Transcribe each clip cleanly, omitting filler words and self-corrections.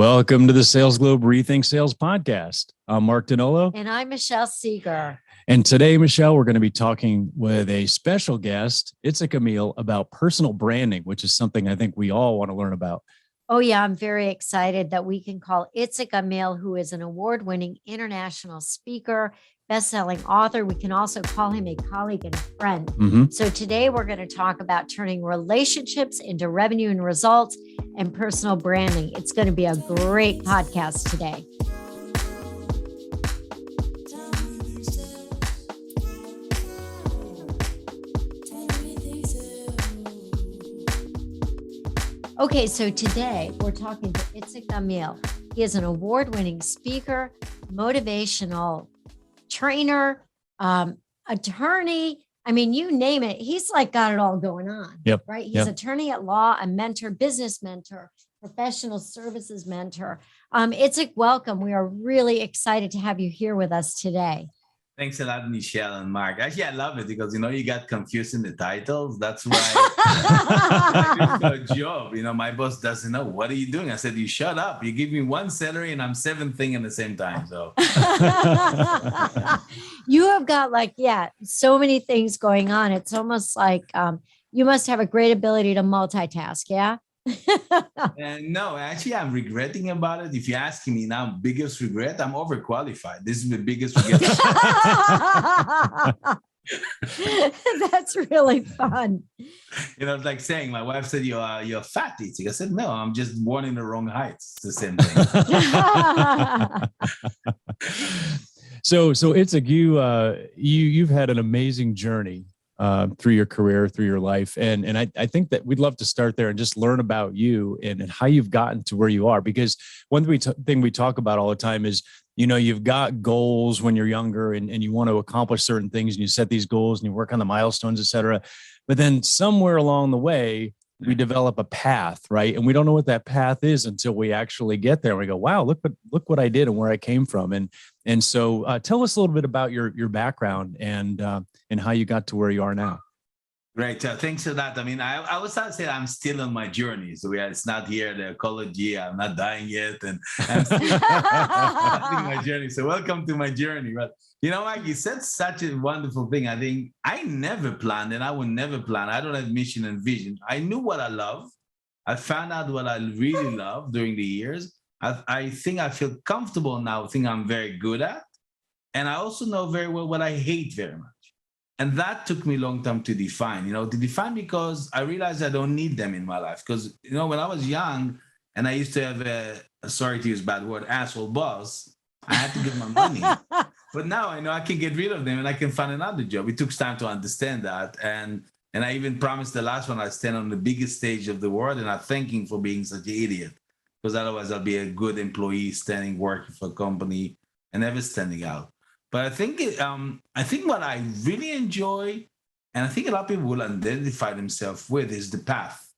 Welcome to the Sales Globe Rethink Sales Podcast. I'm Mark Danolo. And I'm Michelle Seeger. And today, Michelle, we're going to be talking with a special guest, Itzik Amiel, about personal branding, which is something I think we all want to learn about. Oh, yeah, I'm very excited that we can call Itzik Amiel, who is an award-winning international speaker, best-selling author. We can also call him a colleague and friend. Mm-hmm. So today we're going to talk about turning relationships into revenue and results and personal branding. It's going to be a great podcast today. Okay, so today we're talking to Itzik Amiel. He is an award-winning speaker, motivational trainer, attorney. I mean, you name it. He's like got it all going on. Yep. Right? He's attorney at law, a mentor, business mentor, professional services mentor. Itzik, welcome. We are really excited to have you here with us today. Thanks a lot, Michelle and Mark. Actually, I love it because, you got confused in the titles. That's why I do a job. My boss doesn't know. What are you doing? I said, you shut up. You give me one salary and I'm 7 things at the same time. So you have got so many things going on. It's almost like you must have a great ability to multitask. Yeah. No, actually, I'm regretting about it. If you're asking me now, biggest regret, I'm overqualified. This is the biggest regret. That's really fun. It's like saying, my wife said, you're fat, Itzik. I said, no, I'm just born in the wrong heights. It's the same thing. So Itzik, you've had an amazing journey through your career, through your life. And I think that we'd love to start there and just learn about you and how you've gotten to where you are. Because one thing we talk about all the time is, you've got goals when you're younger and you want to accomplish certain things and you set these goals and you work on the milestones, et cetera. But then somewhere along the way, we develop a path, right? And we don't know what that path is until we actually get there. And we go, wow, look what I did and where I came from. And so tell us a little bit about your background and how you got to where you are now. Great. Thanks for that. I mean, I was to say I'm still on my journey. So it's not here, the college year. I'm not dying yet. And I'm still starting my journey. So welcome to my journey. But Mike, you said such a wonderful thing. I think I never planned and I will never plan. I don't have mission and vision. I knew what I love. I found out what I really love during the years. I think I feel comfortable now, think I'm very good at. And I also know very well what I hate very much. And that took me a long time to define, because I realized I don't need them in my life. Because, when I was young and I used to have sorry to use bad word, asshole boss, I had to give my money. But now I know I can get rid of them and I can find another job. It took time to understand that. And I even promised the last one I stand on the biggest stage of the world and I thank him for being such an idiot. Because otherwise I'll be a good employee standing, working for a company and never standing out. But I think what I really enjoy, and I think a lot of people will identify themselves with, is the path.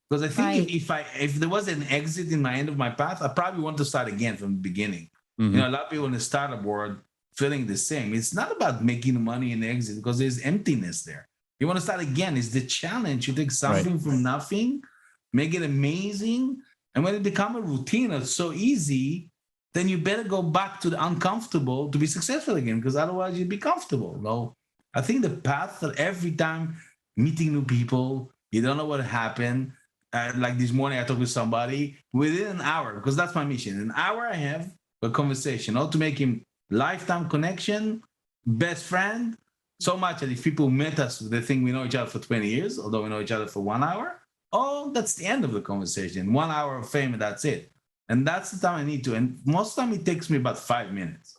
Because I think if there was an exit in my end of my path, I probably want to start again from the beginning. Mm-hmm. A lot of people in the startup world feeling the same. It's not about making money and exit because there's emptiness there. You want to start again. It's the challenge. You take something from nothing, make it amazing, and when it becomes a routine, it's so easy. Then you better go back to the uncomfortable to be successful again, because otherwise you'd be comfortable. No, I think the path that every time meeting new people, you don't know what happened. Like this morning, I talked to somebody within an hour, because that's my mission. An hour I have a conversation, to make him lifetime connection, best friend, so much that if people met us, they think we know each other for 20 years, although we know each other for 1 hour. Oh, that's the end of the conversation. 1 hour of fame, and that's it. And that's the time I need to. And most of the time it takes me about 5 minutes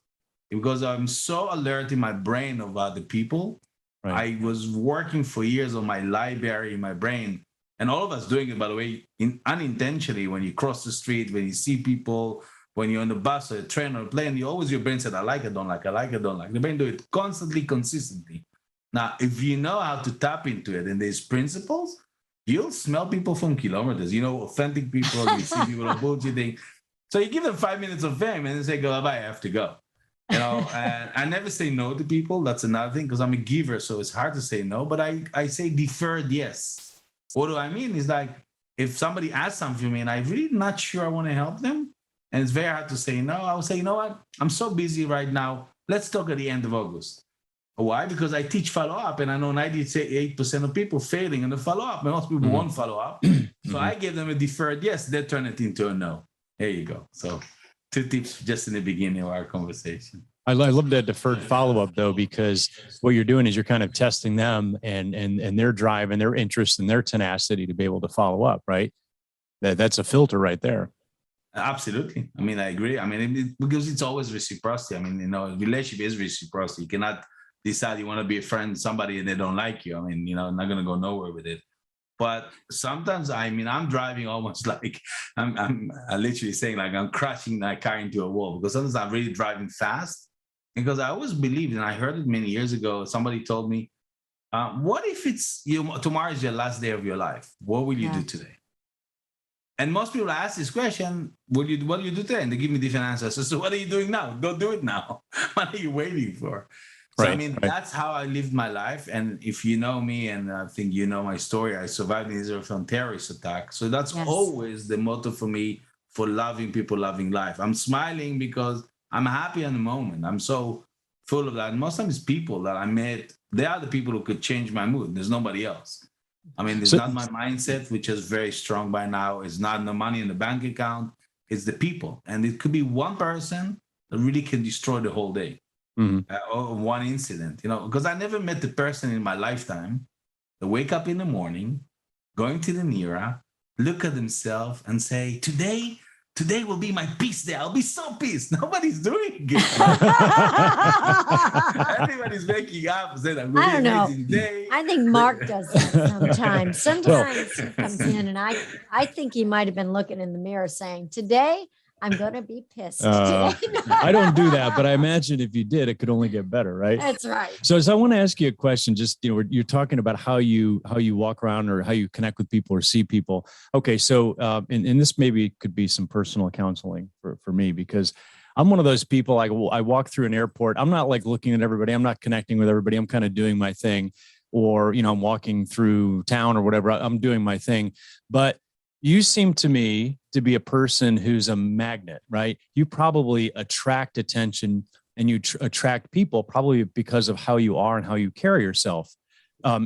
because I'm so alert in my brain of other people. Right. I was working for years on my library in my brain. And all of us doing it, by the way, unintentionally. When you cross the street, when you see people, when you're on the bus or a train or a plane, your brain said, I like it, don't like, I like it, don't like. The brain do it constantly, consistently. Now, if you know how to tap into it and there's principles, you'll smell people from kilometers. Authentic people, you see people are bullshitting. So you give them 5 minutes of fame and they say, go, bye, I have to go. And I never say no to people. That's another thing, because I'm a giver, so it's hard to say no. But I say deferred yes. What do I mean? Is like, if somebody asks something from me and I'm really not sure I want to help them, And it's very hard to say no. I would say, you know what? I'm so busy right now. Let's talk at the end of August. Why? Because I teach follow-up, and I know 98% of people failing in the follow-up. Most people won't follow up. So I give them a deferred yes. They turn it into a no. There you go. So 2 tips just in the beginning of our conversation. I love that deferred follow-up though, because what you're doing is you're kind of testing them and their drive and their interest and their tenacity to be able to follow up, right? That's a filter right there. Absolutely. I mean, I agree. I mean, because it's always reciprocity. I mean, relationship is reciprocity. You cannot decide you want to be a friend with somebody and they don't like you. I mean, not going to go nowhere with it. But sometimes, I'm driving almost like I'm literally saying like I'm crashing my car into a wall, because sometimes I'm really driving fast, because I always believed, and I heard it many years ago. Somebody told me, what if tomorrow is your last day of your life? What will you do today? And most people ask this question, what do you do today? And they give me different answers. So what are you doing now? Go do it now. What are you waiting for? So, that's how I lived my life. And if you know me, and I think you know my story, I survived in Israel from terrorist attack. So that's always the motto for me, for loving people, loving life. I'm smiling because I'm happy in the moment. I'm so full of that. And most times people that I met, they are the people who could change my mood. There's nobody else. It's not my mindset, which is very strong by now. It's not the money in the bank account. It's the people. And it could be one person that really can destroy the whole day. Or one incident, because I never met the person in my lifetime that wake up in the morning, going to the Nira, look at themselves and say, today will be my peace day. I'll be so pissed. Nobody's doing it. Everybody's waking up and saying, I'm going to be an amazing day. I think Mark does that sometimes. Sometimes he comes in and I think he might have been looking in the mirror saying, today I'm going to be pissed. I don't do that, but I imagine if you did, it could only get better, right? That's right. So I want to ask you a question. Just, you're talking about how you walk around or how you connect with people or see people. Okay. So, and this maybe could be some personal counseling for me, because I'm one of those people. I walk through an airport. I'm not like looking at everybody. I'm not connecting with everybody. I'm kind of doing my thing, or, I'm walking through town or whatever. I'm doing my thing, but you seem to me to be a person who's a magnet, right? You probably attract attention and you attract people probably because of how you are and how you carry yourself.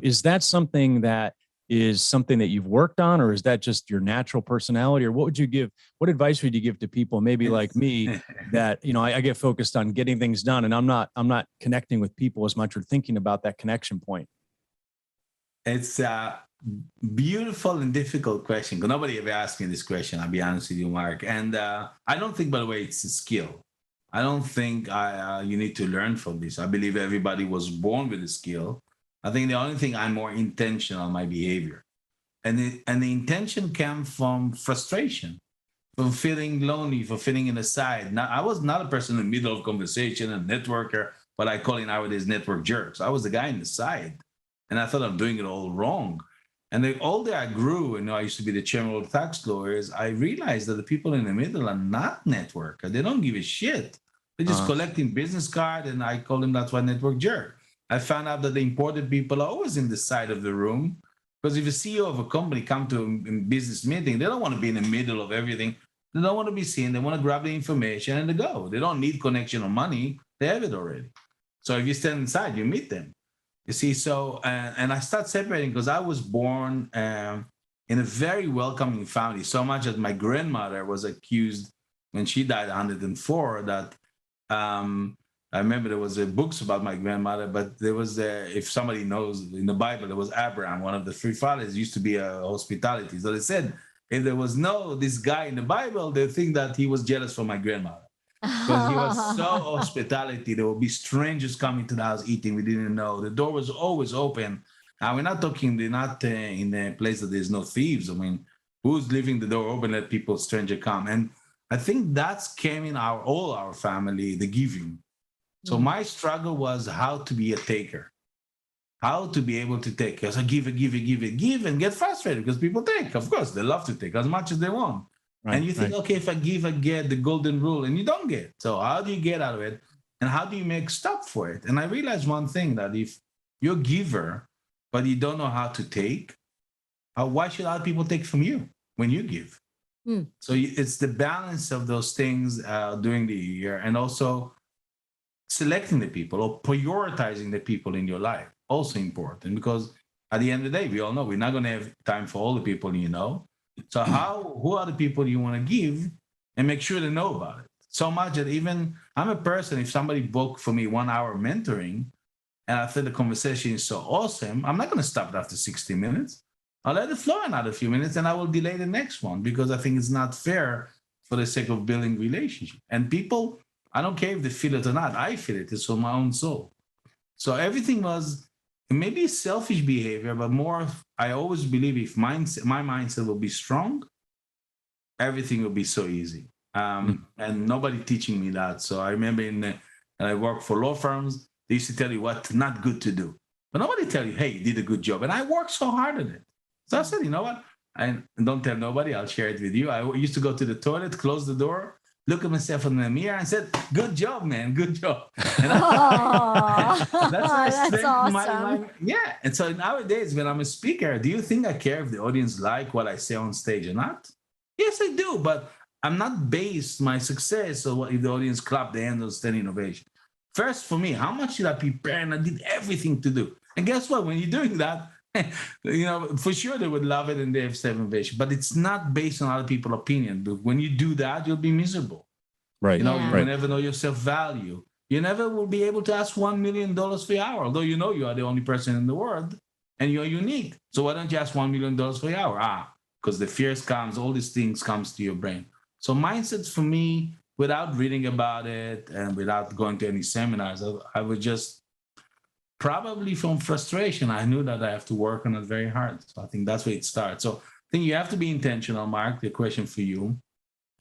Is that something that you've worked on, or is that just your natural personality? Or what advice would you give to people maybe like me that, I get focused on getting things done and I'm not connecting with people as much or thinking about that connection point? It's beautiful and difficult question, because nobody ever asked me this question, I'll be honest with you, Mark. And I don't think, by the way, it's a skill. I don't think you need to learn from this. I believe everybody was born with a skill. I think the only thing, I'm more intentional on my behavior. And the intention came from frustration, from feeling lonely, from feeling in the side. Now, I was not a person in the middle of conversation, a networker, what I call in nowadays network jerks. I was the guy in the side. And I thought I'm doing it all wrong. And the older I grew, and I used to be the chairman of tax lawyers, I realized that the people in the middle are not networkers. They don't give a shit. They're just collecting business cards, and I call them, that's why network jerk. I found out that the important people are always in the side of the room, because if a CEO of a company come to a business meeting, they don't want to be in the middle of everything. They don't want to be seen. They want to grab the information and they go. They don't need connection or money. They have it already. So if you stand inside, you meet them. You see, so, and I start separating because I was born in a very welcoming family, so much that my grandmother was accused when she died at 104 that I remember there was books about my grandmother, but there was, if somebody knows in the Bible, there was Abraham, one of the 3 fathers, used to be a hospitality. So they said, if there was this guy in the Bible, they think that he was jealous for my grandmother. Because he was so hospitality. There would be strangers coming to the house eating. We didn't know. The door was always open. Now, we're not talking, they're not in a place that there's no thieves. I mean, who's leaving the door open, let people, stranger come? And I think that's came in all our family, the giving. So my struggle was how to be a taker, how to be able to take. So give and get frustrated because people take. Of course, they love to take as much as they want. Right, and you think, okay, if I give, I get the golden rule, and you don't get. So how do you get out of it? And how do you make stop for it? And I realized one thing, that if you're a giver, but you don't know how to take, why should other people take from you when you give? So it's the balance of those things during the year, and also selecting the people or prioritizing the people in your life. Also important, because at the end of the day, we all know we're not going to have time for all the people you know. So who are the people you want to give, and make sure they know about it. So much that even I'm a person, if somebody booked for me 1 hour mentoring, and I feel the conversation is so awesome, I'm not going to stop it after 60 minutes. I'll let it flow another few minutes, and I will delay the next one, because I think it's not fair for the sake of building relationship. And people, I don't care if they feel it or not. I feel it. It's for my own soul. So everything was maybe selfish behavior, but more of, I always believe if my mindset will be strong, everything will be so easy. And nobody teaching me that. So I remember I worked for law firms, they used to tell you what not good to do. But nobody tell you, hey, you did a good job. And I worked so hard at it. So I said, you know what? And don't tell nobody, I'll share it with you. I used to go to the toilet, close the door, look at myself in the mirror and said, good job, man, good job. And that's awesome. Yeah. And so nowadays, when I'm a speaker, do you think I care if the audience like what I say on stage or not? Yes, I do. But I'm not based my success or what if the audience clap the hands or standing ovation. First, for me, how much did I prepare? And I did everything to do. And guess what? When you're doing that, you know, for sure they would love it and they have 7 ovation, but it's not based on other people's opinion. But when you do that, you'll be miserable. Right. You know, Yeah. you will never know your self-value. You never will be able to ask $1 million for your hour, although you know you are the only person in the world and you're unique. So why don't you ask $1 million for your hour? Because the fears comes, all these things comes to your brain. So mindsets for me, without reading about it and without going to any seminars, I would just probably from frustration, I knew that I have to work on it very hard. So I think that's where it starts. So I think you have to be intentional, Mark. The question for you,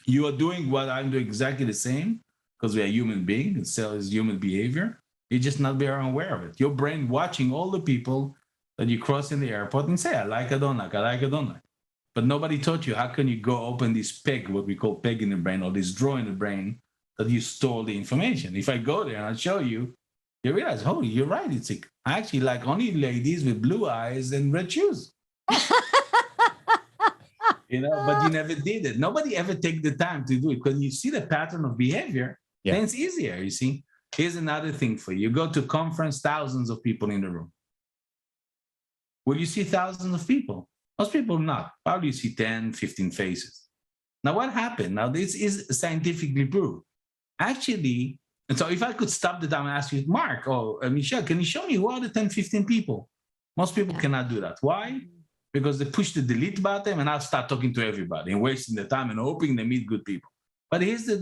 you are doing what I'm doing exactly the same, because we are human beings. It's human behavior. You're just not very aware of it. Your brain watching all the people that you cross in the airport and say, I like, I don't like, I like, I don't like. But nobody taught you, how can you go open this peg, what we call peg in the brain, or this drawer in the brain, that you store the information. If I go there and I show you, you realize, oh, you're right, Itzik. I actually like only ladies with blue eyes and red shoes. You know, but you never did it. Nobody ever take the time to do it, because you see the pattern of behavior, then it's easier, you see. Here's another thing for you. You go to a conference, thousands of people in the room. Will you see thousands of people? Most people not. Probably you see 10, 15 faces. Now, what happened? Now, this is scientifically proved. Actually, and so if I could stop the time and ask you, Mark or Michelle, can you show me who are the 10, 15 people? Most people cannot do that. Why? Because they push the delete button and I'll start talking to everybody and wasting the time and hoping they meet good people. But here's the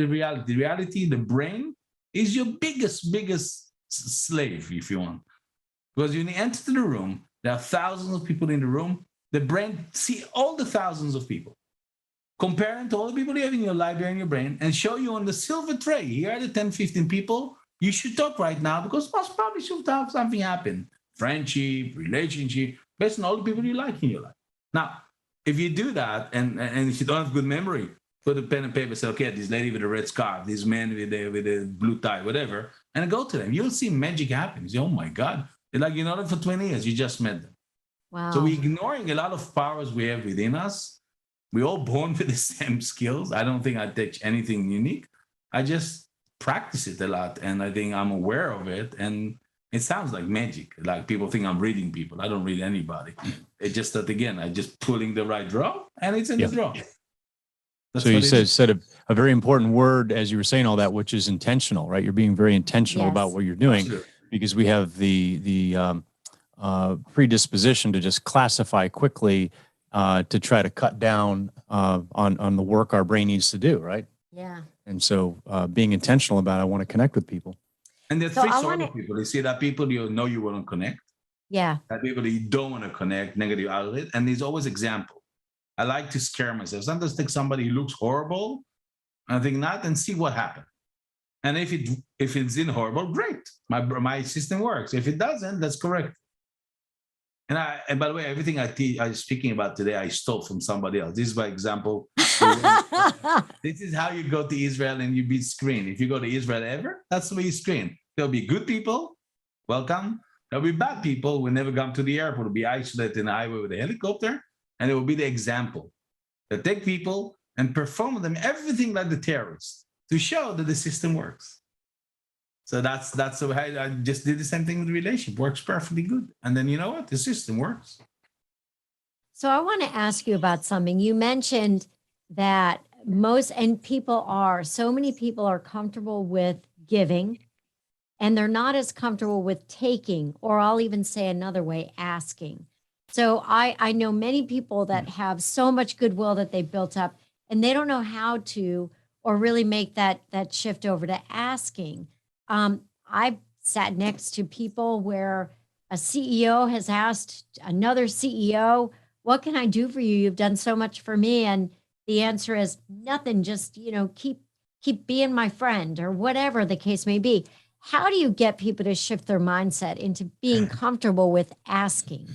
reality. The reality, the brain is your biggest slave, if you want. Because when you enter the room, there are thousands of people in the room. The brain see all the thousands of people, comparing to all the people you have in your library and your brain, and show you on the silver tray, here are the 10, 15 people you should talk right now, because most probably should have something happen. Friendship, relationship, based on all the people you like in your life. Now, if you do that, and if you don't have good memory, put a pen and paper, say, okay, this lady with a red scarf, this man with a blue tie, whatever, and go to them. You'll see magic happen. You say, oh my God, it's like you know them for 20 years, you just met them. Wow. So we're ignoring a lot of powers we have within us. We're all born with the same skills. I don't think I teach anything unique. I just practice it a lot, and I think I'm aware of it. And it sounds like magic. Like people think I'm reading people. I don't read anybody. It's just that, again, I just pulling the right draw, and it's in the draw. That's so you what said a very important word as you were saying all that, which is intentional, right? You're being very intentional about what you're doing. Absolutely. Because we have the predisposition to just classify quickly to try to cut down on the work our brain needs to do, right? Yeah. And so being intentional about it, I want to connect with people. And there's three sorts of people. You see that people you know you want to connect. Yeah. That people that you don't want to connect, negative outlet. And there's always example. I like to scare myself. Sometimes take somebody who looks horrible, and I think not, and see what happens. And if it's in horrible, great. My system works. If it doesn't, that's correct. And by the way, everything I'm speaking about today, I stole from somebody else. This is my example. This is how you go to Israel and you be screened. If you go to Israel ever, that's the way you screen. There'll be good people, welcome. There'll be bad people who never come to the airport, will be isolated in the highway with a helicopter, and it will be the example. They take people and perform them everything like the terrorists to show that the system works. So that's the way I just did the same thing with the relationship. Works perfectly good. And then you know what? The system works. So I want to ask you about something. You mentioned that so many people are comfortable with giving, and they're not as comfortable with taking, or I'll even say another way, asking. So I know many people that have so much goodwill that they built up, and they don't know how to, or really make that shift over to asking. I've sat next to people where a CEO has asked another CEO, "What can I do for you? You've done so much for me." And the answer is nothing, just, keep being my friend, or whatever the case may be. How do you get people to shift their mindset into being comfortable with asking?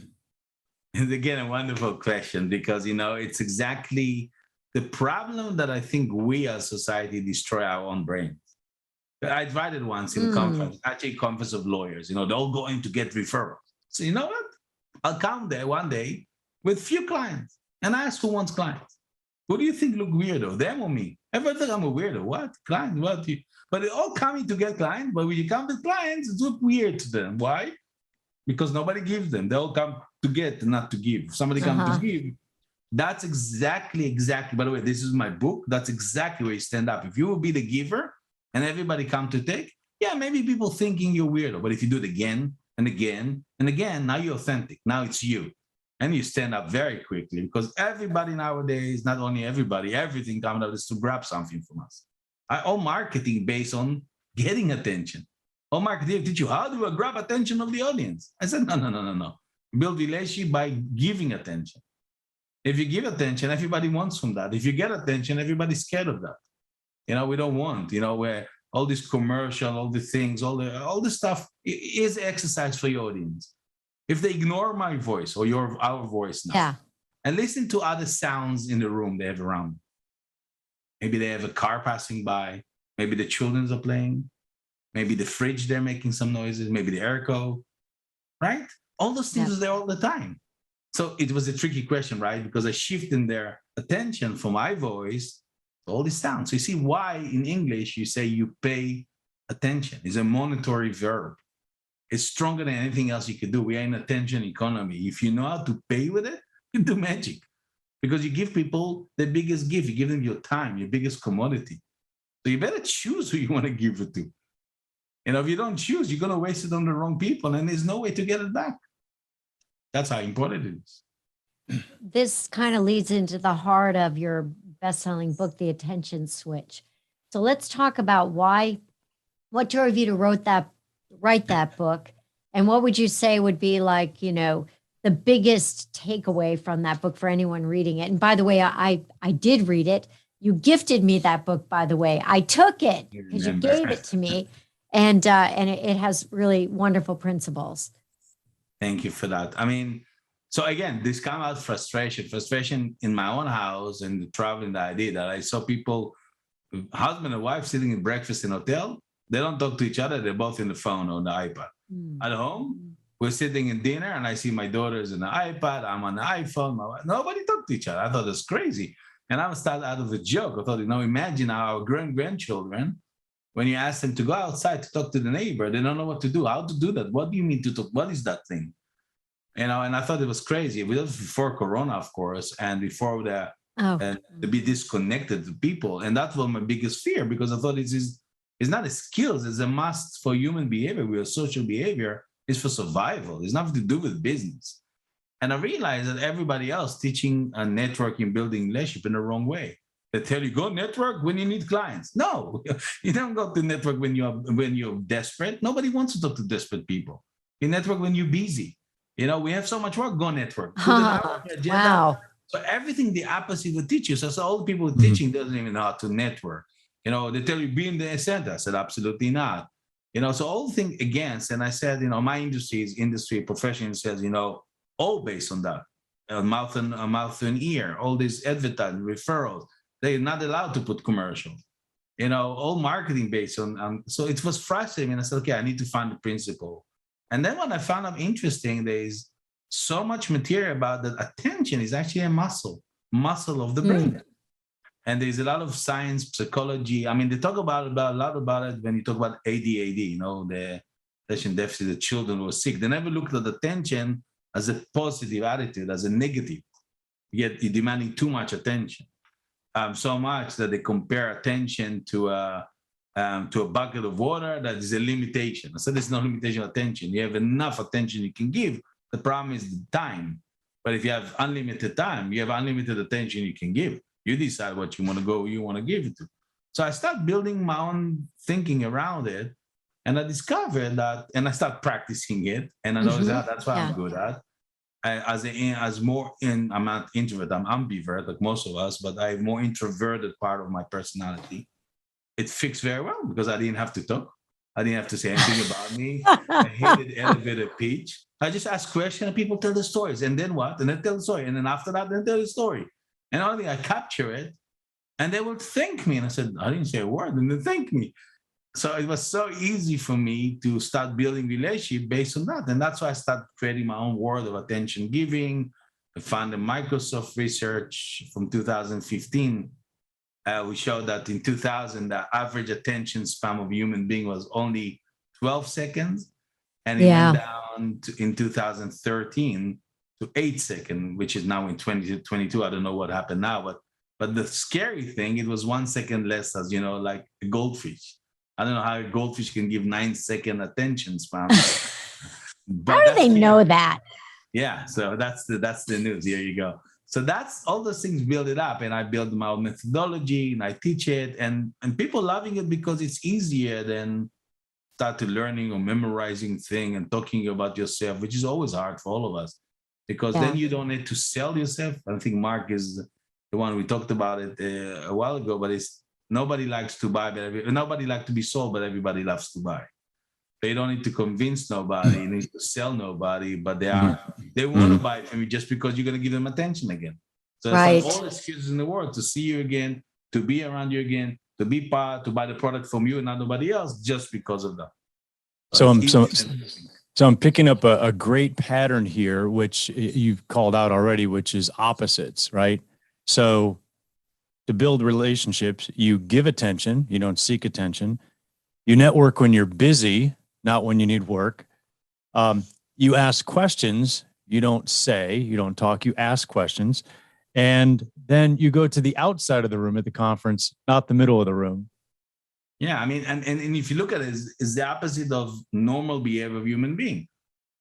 And again, a wonderful question, because it's exactly the problem that I think we as society destroy our own brains. I invited once in a conference, actually a conference of lawyers, they're all going to get referrals. So you know what? I'll come there one day with few clients and ask who wants clients. Who do you think look weirdo, them or me? Everyone think I'm a weirdo. What? Client? What? But they're all coming to get clients, but when you come with clients, it looks weird to them. Why? Because nobody gives them. They all come to get, not to give. If somebody comes to give. That's exactly. By the way, this is my book. That's exactly where you stand up. If you will be the giver and everybody come to take, yeah, maybe people thinking you're weirdo. But if you do it again and again and again, now you're authentic. Now it's you. And you stand up very quickly, because everybody nowadays, not only everybody, everything coming out is to grab something from us. All marketing based on getting attention. All marketing teach you how do I grab attention of the audience. I said, no. Build relationship by giving attention. If you give attention, everybody wants from that. If you get attention, everybody's scared of that. We don't want, where all this commercial, all the things, all the stuff is exercise for your audience. If they ignore my voice or our voice now, and listen to other sounds in the room they have around. Maybe they have a car passing by. Maybe the children are playing. Maybe the fridge, they're making some noises. Maybe the airco, right? All those things are there all the time. So it was a tricky question, right? Because I shifted their attention from my voice to all these sounds. So you see why in English you say you pay attention. It's a monetary verb. It's stronger than anything else you could do. We are in attention economy. If you know how to pay with it, you do magic. Because you give people the biggest gift. You give them your time, your biggest commodity. So you better choose who you want to give it to. If you don't choose, you're going to waste it on the wrong people, and there's no way to get it back. That's how important it is. This kind of leads into the heart of your best-selling book, The Attention Switch. So let's talk about what drove you to write that book, and what would you say would be like, the biggest takeaway from that book for anyone reading it? And by the way, I did read it. You gifted me that book, by the way. I took it because you gave it to me, and it has really wonderful principles. Thank you for that. So again, this come out frustration in my own house and the traveling that I did. That I saw people, husband and wife, sitting in breakfast in a hotel. They don't talk to each other. They're both in the phone or the iPad. At home, we're sitting in dinner, and I see my daughter's in the iPad. I'm on the iPhone. Nobody talk to each other. I thought that's crazy. And I started out of a joke. I thought, imagine our grandchildren, when you ask them to go outside to talk to the neighbor, they don't know what to do, how to do that. What do you mean to talk? What is that thing? And I thought it was crazy. It was before Corona, of course, and before to be disconnected to people. And that was my biggest fear, because I thought it's not a skill, it's a must for human behavior. We are social behavior. It's for survival. It's nothing to do with business. And I realized that everybody else teaching networking, building relationship in the wrong way. They tell you go network when you need clients. No, you don't go to network when you're desperate. Nobody wants to talk to desperate people. You network when you're busy. We have so much work. Go network. Wow. So everything the opposite will teach you. So all the people teaching doesn't even know how to network. They tell you be in the center. I said absolutely not. So all the thing against. And I said, my industry profession says, all based on that. Mouth and ear, all these advertising, referrals. They're not allowed to put commercials. All marketing based on. So it was frustrating. And I said, okay, I need to find the principle. And then what I found out interesting, there's so much material about that attention is actually a muscle. muscle of the brain. And there's a lot of science, psychology. I mean, they talk about a lot about it when you talk about ADHD, you know, the attention deficit, the children who are sick. They never looked at attention as a positive attitude, as a negative. Yet you're demanding too much attention, so much that they compare attention to a bucket of water. That is a limitation. So there's no limitation of attention. You have enough attention you can give. The problem is the time. But if you have unlimited time, you have unlimited attention you can give. You decide what you want to go, you want to give it to. So I start building my own thinking around it. And I discovered that, and I start practicing it. And I noticed that that's what I'm good at. I'm not introvert, I'm ambivert, like most of us, but I have more introverted part of my personality. It fits very well because I didn't have to talk. I didn't have to say anything about me. I hated elevator pitch. I just ask questions and people tell the stories. And then what? And then tell the story. And then after that, then tell the story. And only I capture it, and they would thank me. And I said, I didn't say a word, and they thank me. So it was so easy for me to start building relationship based on that. And that's why I started creating my own world of attention giving. I found the Microsoft research from 2015. We showed that in 2000, the average attention span of a human being was only 12 seconds. And it went down in 2013 to 8 seconds, which is now in 2022. I don't know what happened now, but the scary thing, it was 1 second less, as you know, like a goldfish. I don't know how a goldfish can give 9-second attention span. How do they know that? Yeah, so that's the news. Here you go. So that's all those things build it up, and I build my own methodology and I teach it, and people loving it because it's easier than start to learning or memorizing thing and talking about yourself, which is always hard for all of us, because then you don't need to sell yourself. I think Mark is the one we talked about it a while ago, but it's nobody likes to buy, but nobody likes to be sold, but everybody loves to buy. They don't need to convince nobody, you need to sell nobody, but they want to buy from you just because you're going to give them attention again. So it's like all excuses in the world to see you again, to be around you again, to be part, to buy the product from you and not nobody else, just because of that. So I'm picking up a great pattern here, which you've called out already, which is opposites, right? So to build relationships, you give attention, you don't seek attention. You network when you're busy, not when you need work. You ask questions, you don't say, you don't talk, you ask questions. And then you go to the outside of the room at the conference, not the middle of the room. Yeah, I mean, and if you look at it, it's the opposite of normal behavior of human being.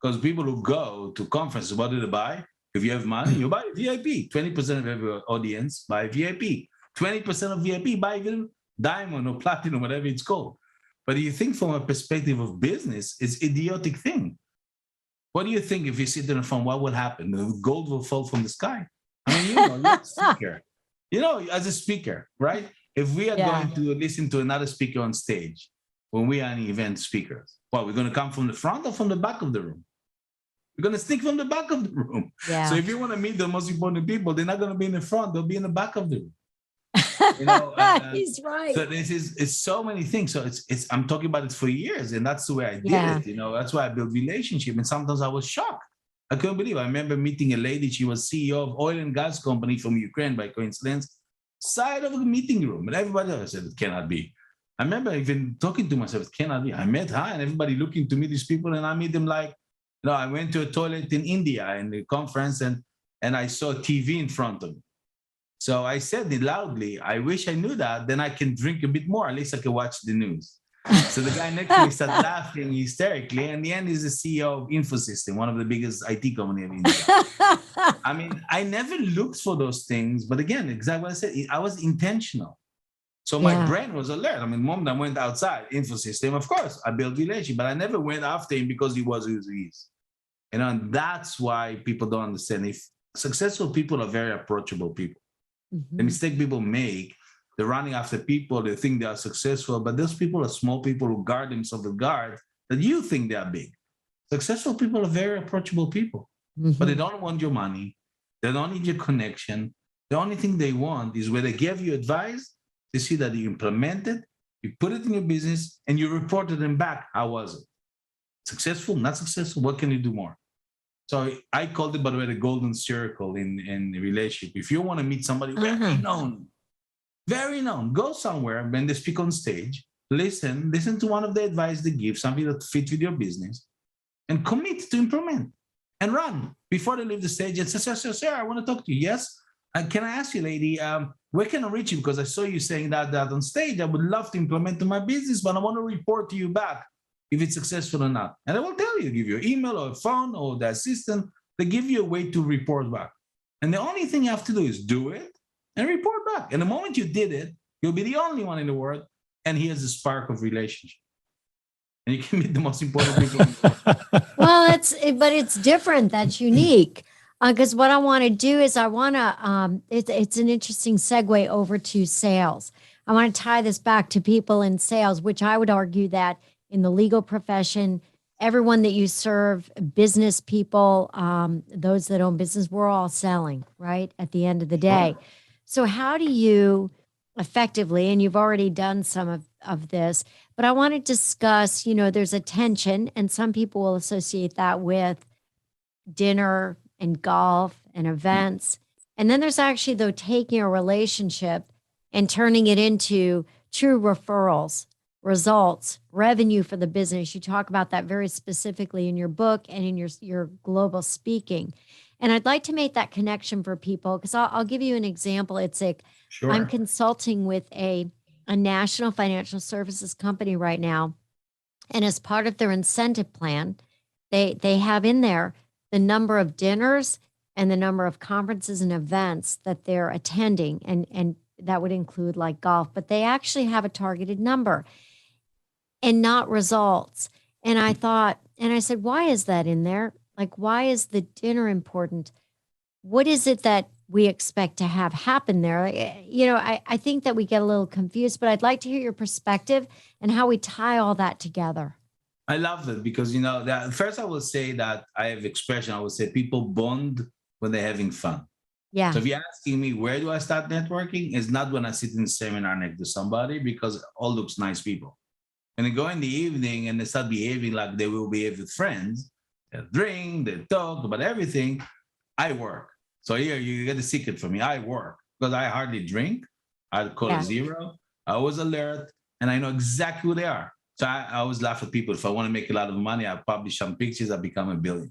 Because people who go to conferences, what do they buy? If you have money, you buy VIP. 20% of every audience buy VIP. 20% of VIP buy even diamond or platinum, whatever it's called. But you think from a perspective of business, it's idiotic thing. What do you think if you sit in the phone, what will happen? The gold will fall from the sky. I mean, you're a speaker. As a speaker, right? If we are going to listen to another speaker on stage, when we are an event speakers, we're going to come from the front or from the back of the room? We're going to sneak from the back of the room. Yeah. So if you want to meet the most important people, they're not going to be in the front, they'll be in the back of the room. He's right. So it's so many things. So it's I'm talking about it for years, and that's the way I did it. That's why I built relationship. And sometimes I was shocked. I couldn't believe it. I remember meeting a lady. She was CEO of oil and gas company from Ukraine by coincidence, side of a meeting room. And everybody else said, it cannot be. I remember even talking to myself, it cannot be. I met her and everybody looking to meet these people, and I meet them like, I went to a toilet in India in the conference, and I saw TV in front of me. So I said it loudly, I wish I knew that, then I can drink a bit more, at least I can watch the news. So the guy next to me started laughing hysterically, and the end is the CEO of Infosystem, one of the biggest IT companies in India. I mean, I never looked for those things, but again, exactly what I said, I was intentional. So my brain was alert. I mean, the moment I went outside, Infosystem, of course, I built relationship, but I never went after him because he was who he is. And that's why people don't understand. If successful people are very approachable people. The mistake people make, they're running after people, they think they are successful, but those people are small people who guard themselves with guard that you think they are big. Successful people are very approachable people, but they don't want your money. They don't need your connection. The only thing they want is where they give you advice, they see that you implement it, you put it in your business, and you report to them back. How was it? Successful, not successful? What can you do more? So I called it, by the way, the golden circle in relationship. If you want to meet somebody very known, go somewhere when they speak on stage, listen to one of the advice they give, something that fits with your business, and commit to implement and run before they leave the stage and say, sir, I want to talk to you. Yes. Can I ask you, lady, where can I reach you? Because I saw you saying that on stage. I would love to implement to my business, but I want to report to you back if it's successful or not. And I will tell you, give you an email or a phone or the assistant. They give you a way to report back. And the only thing you have to do is do it and report back. And the moment you did it, you'll be the only one in the world. And here's a spark of relationship. And you can meet the most important people. Well, but it's different. That's unique. Because what I want to do is it's an interesting segue over to sales. I want to tie this back to people in sales, which I would argue that in the legal profession, everyone that you serve, business people, those that own business, we're all selling, right? At the end of the day. So how do you effectively, and you've already done some of this, but I want to discuss, there's a tension, and some people will associate that with dinner and golf and events. And then there's actually, though, taking a relationship and turning it into true referrals, results, revenue for the business. You talk about that very specifically in your book and in your global speaking. And I'd like to make that connection for people because I'll give you an example. Itzik, Sure. I'm consulting with a national financial services company right now. And as part of their incentive plan, they have in there the number of dinners and the number of conferences and events that they're attending. And that would include like golf, but they actually have a targeted number and not results. And I thought, and I said, why is that in there? Like, why is the dinner important? What is it that we expect to have happen there? I think that we get a little confused, but I'd like to hear your perspective and how we tie all that together. I love that because, that first I will say that I have expression. I will say people bond when they're having fun. Yeah. So if you're asking me, where do I start networking? It's not when I sit in a seminar next to somebody because all looks nice people. And they go in the evening and they start behaving like they will behave with friends. They drink, they talk about everything. I work. So here you get a secret from me. I work because I hardly drink. I call a zero. I was alert and I know exactly who they are. So I always laugh at people. If I want to make a lot of money, I publish some pictures, I become a billionaire.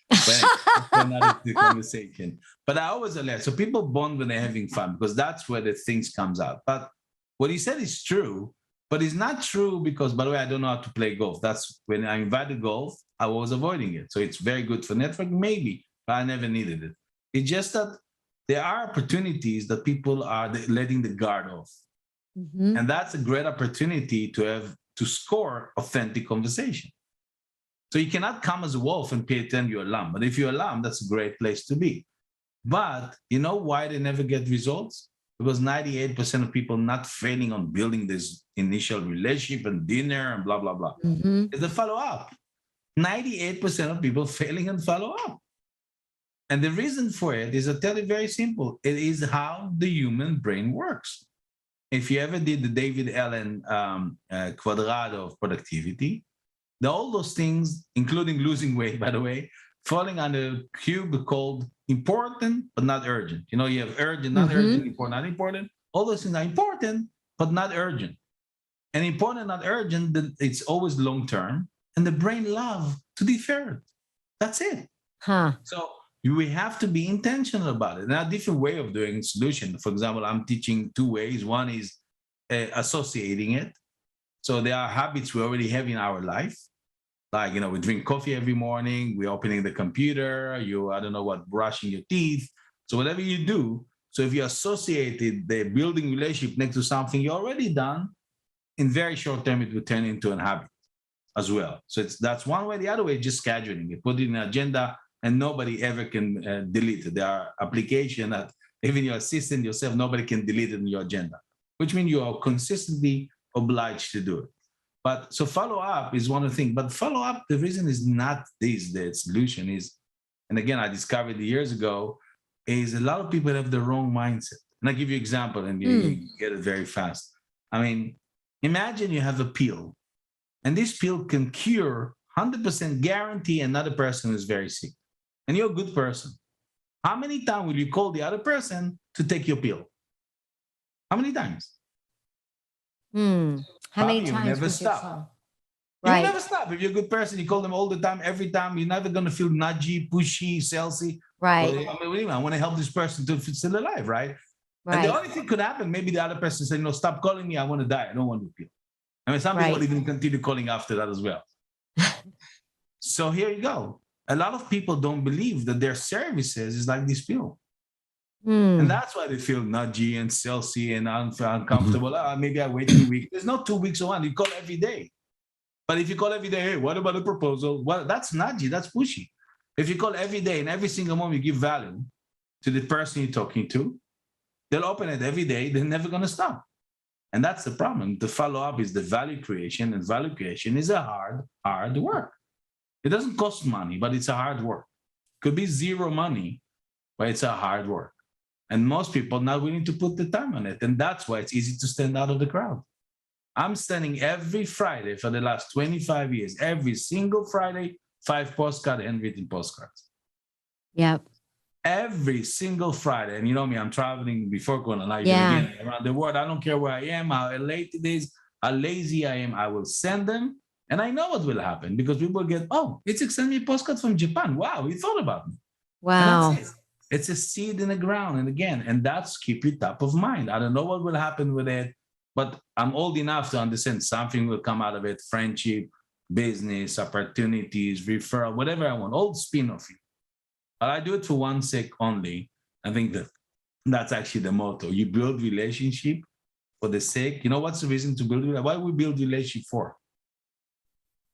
But anyway, that's another conversation. But I always alert. So people bond when they're having fun because that's where the things comes out. But what he said is true, but it's not true because, by the way, I don't know how to play golf. That's when I invited golf, I was avoiding it. So it's very good for networking, maybe, but I never needed it. It's just that there are opportunities that people are letting the guard off. Mm-hmm. And that's a great opportunity to score authentic conversation. So you cannot come as a wolf and pretend you're a lamb. But if you're a lamb, that's a great place to be. But you know why they never get results? Because 98% of people not failing on building this initial relationship and dinner and blah, blah, blah. Mm-hmm. Is the follow-up. 98% of people failing on follow-up. And the reason for it is, I'll tell you very simple. It is how the human brain works. If you ever did the David Allen Quadrado of productivity, all those things, including losing weight, by the way, falling under a cube called important but not urgent. You have urgent, not urgent, important, not important. All those things are important but not urgent. And important, not urgent, it's always long-term. And the brain loves to defer it. That's it. So we have to be intentional about it. Now, a different way of doing solution. For example, I'm teaching two ways. One is associating it. So there are habits we already have in our life. Like, we drink coffee every morning, we're opening the computer, brushing your teeth. So whatever you do, so if you associated the building relationship next to something you already done, in very short term, it will turn into an habit as well. So that's one way. The other way is just scheduling it, put it in an agenda, and nobody ever can delete it. There are applications that even your assistant yourself, nobody can delete it in your agenda, which means you are consistently obliged to do it. But so follow-up is one of the things. But follow-up, the reason is not this. The solution is, and again, I discovered years ago, is a lot of people have the wrong mindset. And I'll give you an example, and you get it very fast. I mean, imagine you have a pill, and this pill can cure 100% guarantee another person is very sick. and you're a good person, how many times will you call the other person to take your pill? How many times? How many Probably you'll times never would you stop. call? You'll Right. never stop. If you're a good person, you call them all the time, every time. You're never going to feel nudgy, pushy, salesy. Right. Well, I mean, I want to help this person to still alive, right? And the Right. only thing could happen, maybe the other person said, no, stop calling me. I want to die. I don't want to feel. I mean, some people Right. will even continue calling after that as well. So here you go. A lot of people don't believe that their services is like this pill. And that's why they feel nudgy and salesy and uncomfortable. Maybe I wait 2 weeks. There's no 2 weeks or one. You call every day. But if you call every day, hey, what about a proposal? Well, that's nudgy. That's pushy. If you call every day and every single moment you give value to the person you're talking to, they'll open it every day. They're never going to stop. And that's the problem. The follow-up is the value creation, and value creation is a hard work. It doesn't cost money, but it's a hard work. Could be zero money, but it's a hard work. And most people are not willing to put the time on it. And that's why it's easy to stand out of the crowd. I'm standing every Friday for the last 25 years, every single Friday, 5 postcards, handwritten postcards. Yep. Every single Friday. And you know me, I'm traveling before Corona, like Yeah. again, around the world. I don't care where I am, how late it is, how lazy I am. I will send them. And I know what will happen because people get, oh, Itzik sent me a postcard from Japan. Wow, he thought about me. Wow. And that's it. It's a seed in the ground. And again, and that's keep you top of mind. I don't know what will happen with it, but I'm old enough to understand something will come out of it. Friendship, business, opportunities, referral, whatever I want, all spin-off. But I do it for one sake only. I think that's actually the motto. You build relationship for the sake. You know what's the reason to build? Why we build relationship for?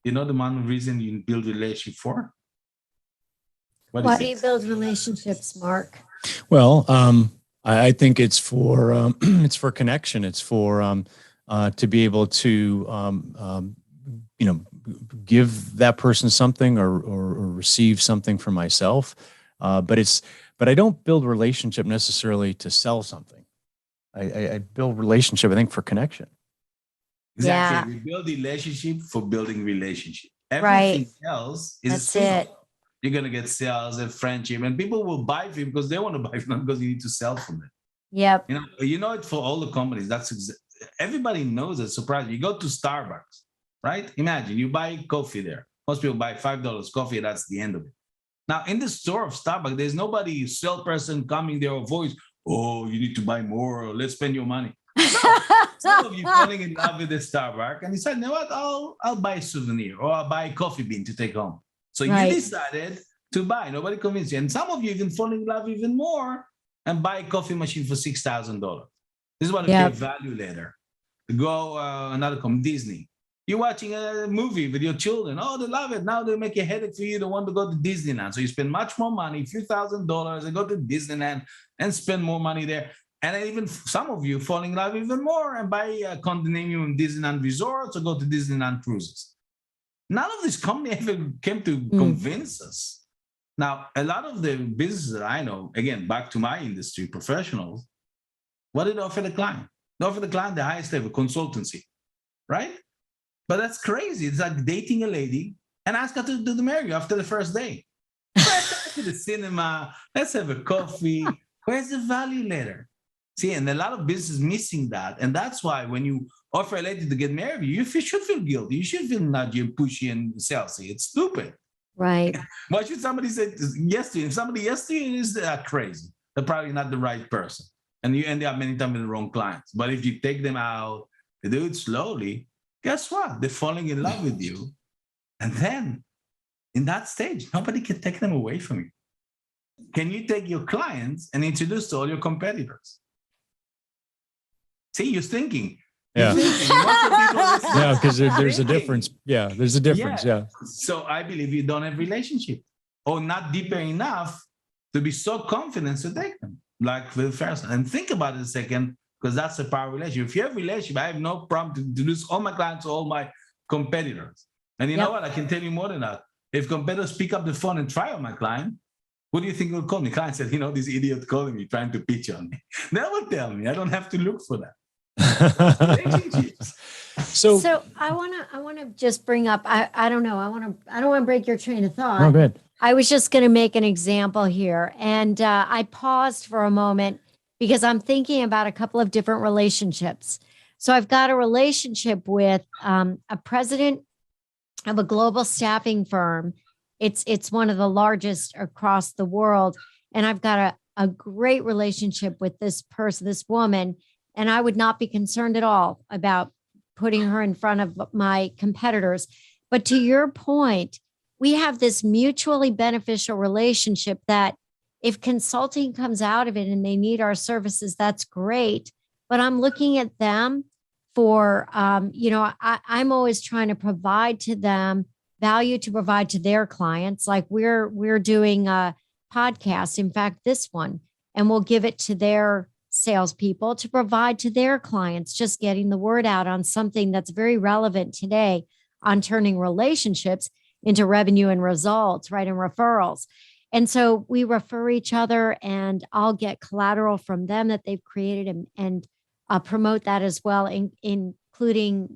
You know the main reason you build relationship for? Why do you build relationships, Mark? Well, I think it's for it's for connection. It's for to be able to give that person something or receive something for myself. But I don't build relationship necessarily to sell something. I build relationship, I think, for connection. Exactly. Yeah. We build relationship for building relationship. Right. Everything else is That's it. You're going to get sales and friendship, and people will buy from you because they want to buy from them because you need to sell from it. Yep. You know it for all the companies. Everybody knows it. Surprise. You go to Starbucks, right? Imagine you buy coffee there. Most people buy $5 coffee. That's the end of it. Now, in the store of Starbucks, there's nobody salesperson coming there or voice, oh, you need to buy more, or let's spend your money. No. Some of you falling in love with the Starbucks and you said, you know what, I'll buy a souvenir or I'll buy a coffee bean to take home. So you decided to buy. Nobody convinced you. And some of you even fall in love even more and buy a coffee machine for $6,000. This is what I pay value later. Go another company, Disney. You're watching a movie with your children. Oh, they love it. Now they make a headache for you. They want to go to Disneyland. So you spend much more money, a few $1,000s, and go to Disneyland and spend more money there. And even some of you fall in love even more and buy a condominium Disneyland resorts or go to Disneyland cruises. None of this company ever came to convince us. Now, a lot of the businesses that I know, again, back to my industry, professionals, what did they offer the client? They offer the client the highest level, consultancy, right? But that's crazy. It's like dating a lady and ask her to marry you after the first day. Let's go to the cinema. Let's have a coffee. Where's the value later? See, and a lot of businesses missing that. And that's why when you offer a lady to get married, you should feel guilty. You should feel nudgy and pushy and salesy. It's stupid. Right. Why should somebody say yes to you? If somebody yes to you is crazy. They're probably not the right person. And you end up many times with the wrong clients. But if you take them out, you do it slowly, guess what? They're falling in love with you. And then in that stage, nobody can take them away from you. Can you take your clients and introduce to all your competitors? See, you're thinking. Yeah. Yeah, because there's a difference. Yeah, there's a difference. Yeah. So I believe you don't have relationship or not deeper enough to be so confident to take them. Like the first. And think about it a second, because that's a power relationship. If you have a relationship, I have no problem to introduce all my clients to all my competitors. And you know what? I can tell you more than that. If competitors pick up the phone and try on my client, what do you think will call me? Client said, this idiot calling me, trying to pitch on me. They will tell me. I don't have to look for that. So I want to just bring up, I don't know. I don't want to break your train of thought. Oh, good. I was just going to make an example here. And I paused for a moment because I'm thinking about a couple of different relationships. So I've got a relationship with a president of a global staffing firm. It's one of the largest across the world. And I've got a great relationship with this person, this woman. And I would not be concerned at all about putting her in front of my competitors. But to your point, we have this mutually beneficial relationship that if consulting comes out of it and they need our services, that's great. But I'm looking at them for, I'm always trying to provide to them value to provide to their clients. Like we're doing a podcast, in fact, this one, and we'll give it to their salespeople to provide to their clients, just getting the word out on something that's very relevant today on turning relationships into revenue and results, right? And referrals. And so we refer each other, and I'll get collateral from them that they've created and promote that as well, including,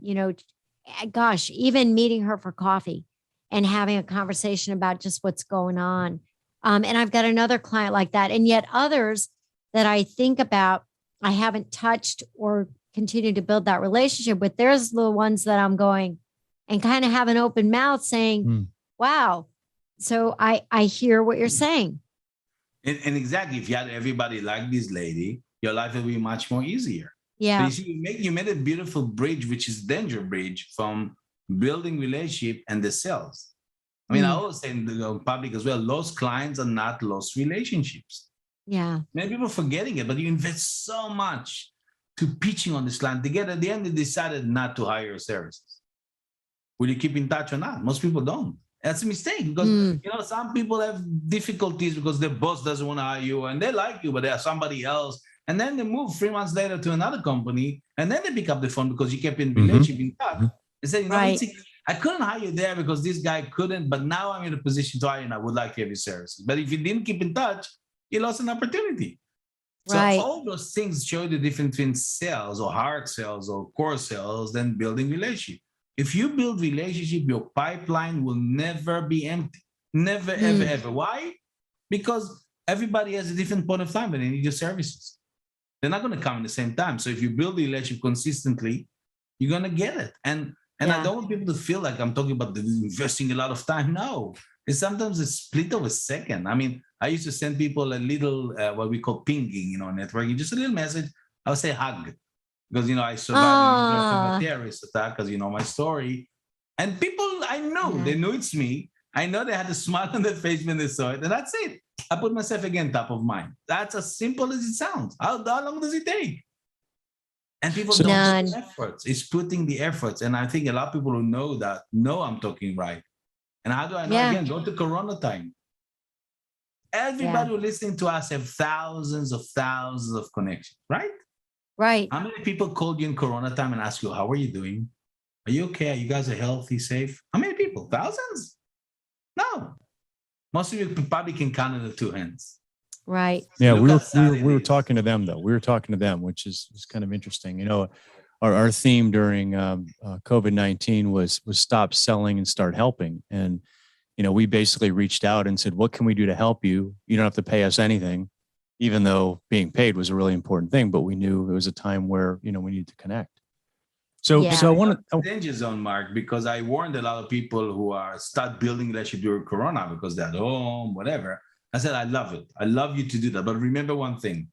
gosh, even meeting her for coffee and having a conversation about just what's going on. And I've got another client like that. And yet others that I think about, I haven't touched or continued to build that relationship with. There's the ones that I'm going and kind of have an open mouth saying, wow. So I hear what you're saying. And exactly, if you had everybody like this lady, your life will be much more easier. Yeah. So you see, you made a beautiful bridge, which is danger bridge from building relationship and the sales. I mean, I always say in the public as well, lost clients are not lost relationships. Yeah. Many people forgetting it, but you invest so much to pitching on this client. They get at the end, they decided not to hire your services. Will you keep in touch or not? Most people don't. That's a mistake because some people have difficulties because their boss doesn't want to hire you and they like you, but they are somebody else. And then they move 3 months later to another company, and then they pick up the phone because you kept in relationship in touch. They say, Itzik, I couldn't hire you there because this guy couldn't, but now I'm in a position to hire you and I would like to have your services. But if you didn't keep in touch, you lost an opportunity. Right. So all those things show the difference between sales or hard sales or core sales than building relationship. If you build relationship, your pipeline will never be empty. Never, ever, ever. Why? Because everybody has a different point of time when they need your services. They're not going to come at the same time. So if you build the relationship consistently, you're going to get it. And I don't want people to feel like I'm talking about investing a lot of time. No, it's sometimes a split of a second. I mean, I used to send people a little, what we call pinging, networking, just a little message. I would say hug because, I survived a terrorist attack because, my story. And people, I know, they knew it's me. I know they had a smile on their face when they saw it. And that's it. I put myself again top of mind. That's as simple as it sounds. How long does it take? And people don't put efforts. It's putting the efforts. And I think a lot of people who know that know I'm talking right. And how do I know? Again, go to Corona time. Everybody who listening to us have thousands of connections, right? Right. How many people called you in Corona time and asked you, how are you doing? Are you okay? Are you guys healthy, safe? How many people? Thousands? No. Most of you probably can count on the two hands. Right. Yeah, we were talking to them though. We were talking to them, which is kind of interesting. Our theme during COVID-19 was stop selling and start helping. And we basically reached out and said, what can we do to help you? You don't have to pay us anything, even though being paid was a really important thing. But we knew it was a time where we needed to connect. So I want to danger zone, Mark, because I warned a lot of people who start building relationship during Corona because they're at home, whatever. I said, I love it. I love you to do that. But remember one thing,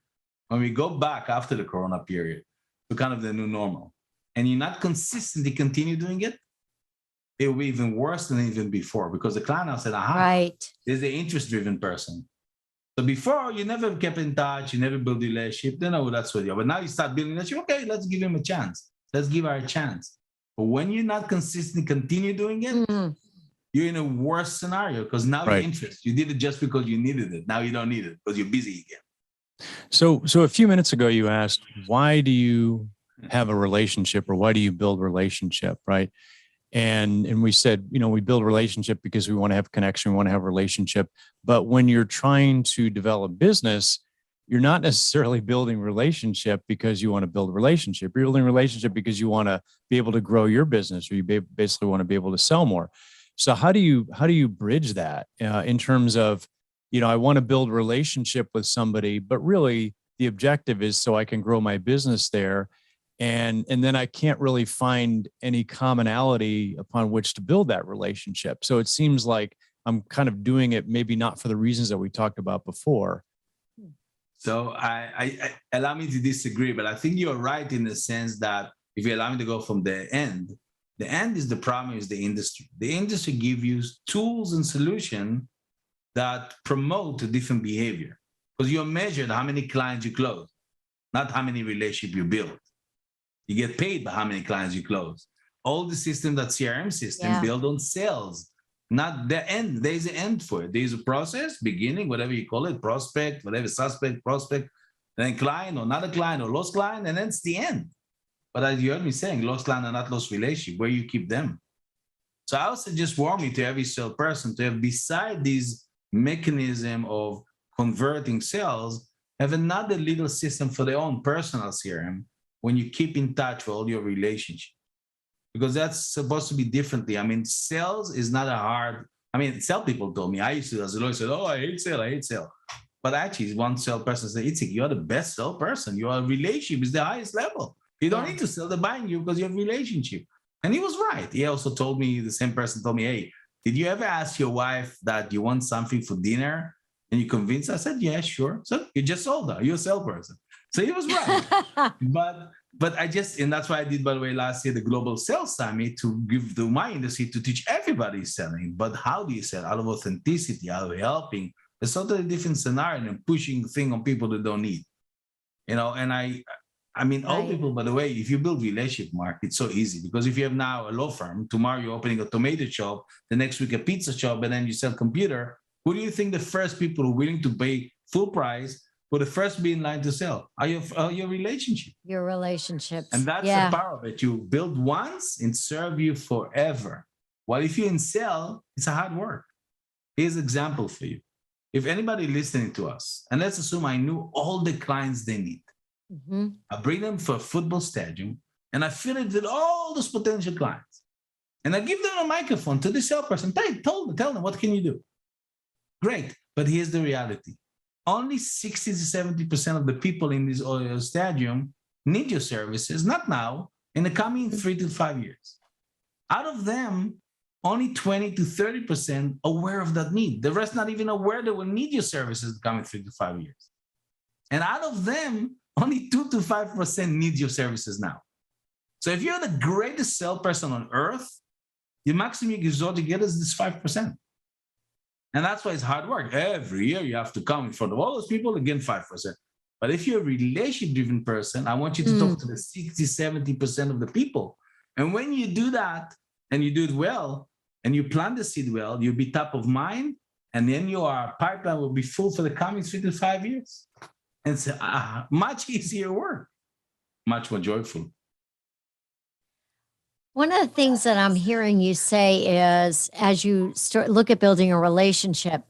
when we go back after the Corona period to kind of the new normal, and you're not consistently continue doing it, it will be even worse than even before because the client now said, there's an interest-driven person. So before, you never kept in touch, you never build a relationship, then that's what you are. But now you start building a relationship, okay, let's give him a chance. Let's give her a chance. But when you're not consistently continue doing it, you're in a worse scenario because now you're interested. You did it just because you needed it. Now you don't need it because you're busy again. So a few minutes ago, you asked, why do you have a relationship or why do you build relationship, right? And we said, we build relationship because we want to have connection, we want to have a relationship. But when you're trying to develop business, you're not necessarily building relationship because you want to build a relationship. You're building relationship because you want to be able to grow your business or you basically want to be able to sell more. So how do you bridge that in terms of, I want to build relationship with somebody, but really the objective is so I can grow my business there. And then I can't really find any commonality upon which to build that relationship. So it seems like I'm kind of doing it maybe not for the reasons that we talked about before. So I allow me to disagree, but I think you're right in the sense that if you allow me to go from the end is the problem is the industry. The industry gives you tools and solutions that promote a different behavior because you're measured how many clients you close, not how many relationships you build. You get paid by how many clients you close. All the systems that CRM system build on sales, not the end. There's an end for it. There's a process, beginning, whatever you call it, prospect, whatever, suspect, prospect, then client or not a client or lost client, and then it's the end. But as you heard me saying, lost client and not lost relationship, where you keep them. So I also just warn me to every salesperson to have, beside these mechanism of converting sales, have another little system for their own personal CRM when you keep in touch with all your relationships. Because that's supposed to be differently. I mean, sales is not a hard, sales people told me, I used to, as a lawyer, said, oh, I hate sale. But actually, one salesperson said, Itzik, you're the best salesperson. Your relationship is the highest level. You don't need to sell the buying you because you have a relationship. And he was right. He also told me, the same person told me, hey, did you ever ask your wife that you want something for dinner and you convinced her? I said, yeah, sure. So you just sold her. You're a salesperson. So he was right. But I just, and that's why I did, by the way, last year, the Global Sales Summit to give to my industry to teach everybody selling. But how do you sell? Out of authenticity, out of helping. It's totally different scenario than pushing thing on people that don't need. And all people, by the way, if you build relationship, Mark, it's so easy because if you have now a law firm, tomorrow you're opening a tomato shop, the next week a pizza shop, and then you sell computer. Who do you think the first people who are willing to pay full price for the first be in line to sell? Are your relationship. Your relationships. And that's the power of it. You build once and serve you forever. While if you're in sell, it's a hard work. Here's an example for you. If anybody listening to us, and let's assume I knew all the clients they need. Mm-hmm. I bring them for a football stadium and I fill it with all those potential clients. And I give them a microphone to the salesperson. Tell them, what can you do? Great. But here's the reality. Only 60 to 70% of the people in this stadium need your services, not now, in the coming 3 to 5 years. Out of them, only 20 to 30% aware of that need. The rest not even aware they will need your services in the coming 3 to 5 years. And out of them, only 2 to 5% need your services now. So if you're the greatest salesperson on earth, the maximum result you get is this 5%. And that's why it's hard work. Every year you have to come in front of all those people and get 5%. But if you're a relationship-driven person, I want you to talk to the 60, 70% of the people. And when you do that and you do it well and you plant the seed well, you'll be top of mind. And then your pipeline will be full for the coming 3 to 5 years. And it's much easier work, much more joyful. One of the things that I'm hearing you say is, as you look at building a relationship,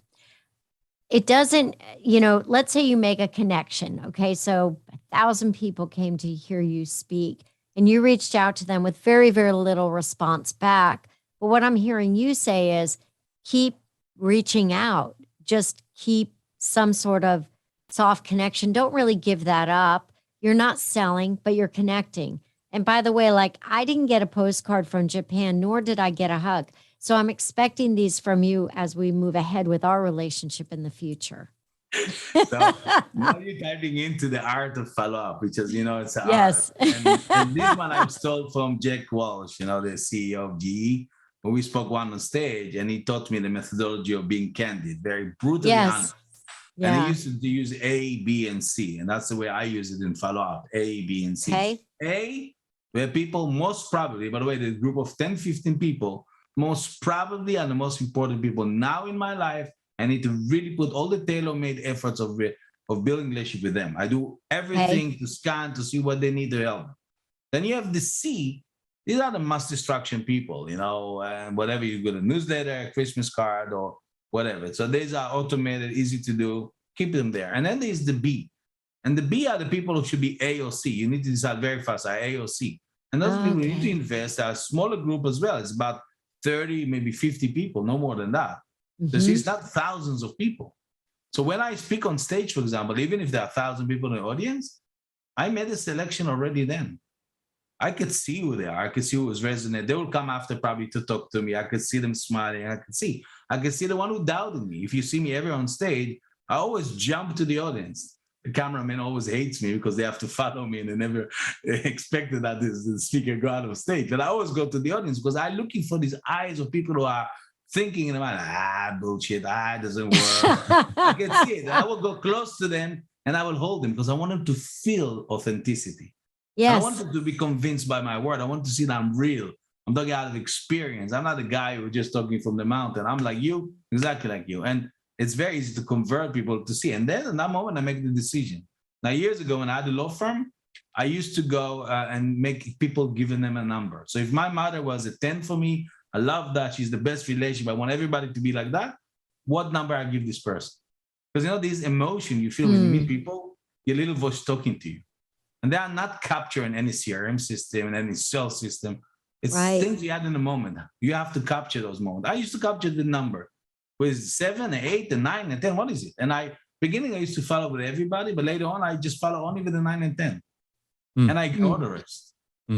it doesn't, let's say you make a connection. Okay. So 1,000 people came to hear you speak and you reached out to them with very, very little response back. But what I'm hearing you say is keep reaching out, just keep some sort of soft connection. Don't really give that up. You're not selling, but you're connecting. And by the way, I didn't get a postcard from Japan, nor did I get a hug. So I'm expecting these from you as we move ahead with our relationship in the future. So now you're diving into the art of follow-up, which is, it's an yes. art. And this one I stole from Jack Walsh, the CEO of GE, when we spoke one on stage, and he taught me the methodology of being candid, very brutally honest. Yeah. And he used to use A, B, and C. And that's the way I use it in follow-up, A, B, and C. Okay. A, where people most probably, by the way, the group of 10, 15 people, most probably are the most important people now in my life. I need to really put all the tailor-made efforts of building relationship with them. I do everything to scan to see what they need to help. Then you have the C. These are the mass distraction people, and whatever you get, a newsletter, a Christmas card, or whatever. So these are automated, easy to do. Keep them there. And then there's the B. And the B are the people who should be A or C. You need to decide very fast, A or C. And those people you need to invest a smaller group as well. It's about 30, maybe 50 people, no more than that. So Mhm. it's not thousands of people. So when I speak on stage, for example, even if there are 1,000 people in the audience, I made a selection already then. I could see who they are. I could see who was resonant. They will come after probably to talk to me. I could see them smiling. I could see the one who doubted me. If you see me ever on stage, I always jump to the audience. The cameraman always hates me because they have to follow me and they never expected that the speaker go out of stage. But I always go to the audience because I'm looking for these eyes of people who are thinking in the mind, bullshit, it doesn't work. I can see it. I will go close to them and I will hold them because I want them to feel authenticity. I don't want Yes. them to be convinced by my word. I want to see that I'm real. I'm talking out of experience. I'm not a guy who's just talking from the mountain. I'm like you, exactly like you. And it's very easy to convert people to see. And then in that moment, I make the decision. Now, years ago, when I had a law firm, I used to go and make people giving them a number. So if my mother was a 10 for me, I love that. She's the best relationship. I want everybody to be like that. What number I give this person? Because you know, this emotion you feel when you meet people, your little voice talking to you. And they are not captured in any CRM system and any sales system. It's things you had in the moment. You have to capture those moments. I used to capture the number. With 7, 8, and 9, and 10, what is it? And beginning I used to follow with everybody, but later on I just follow only with the 9 and 10. And I ignore the rest.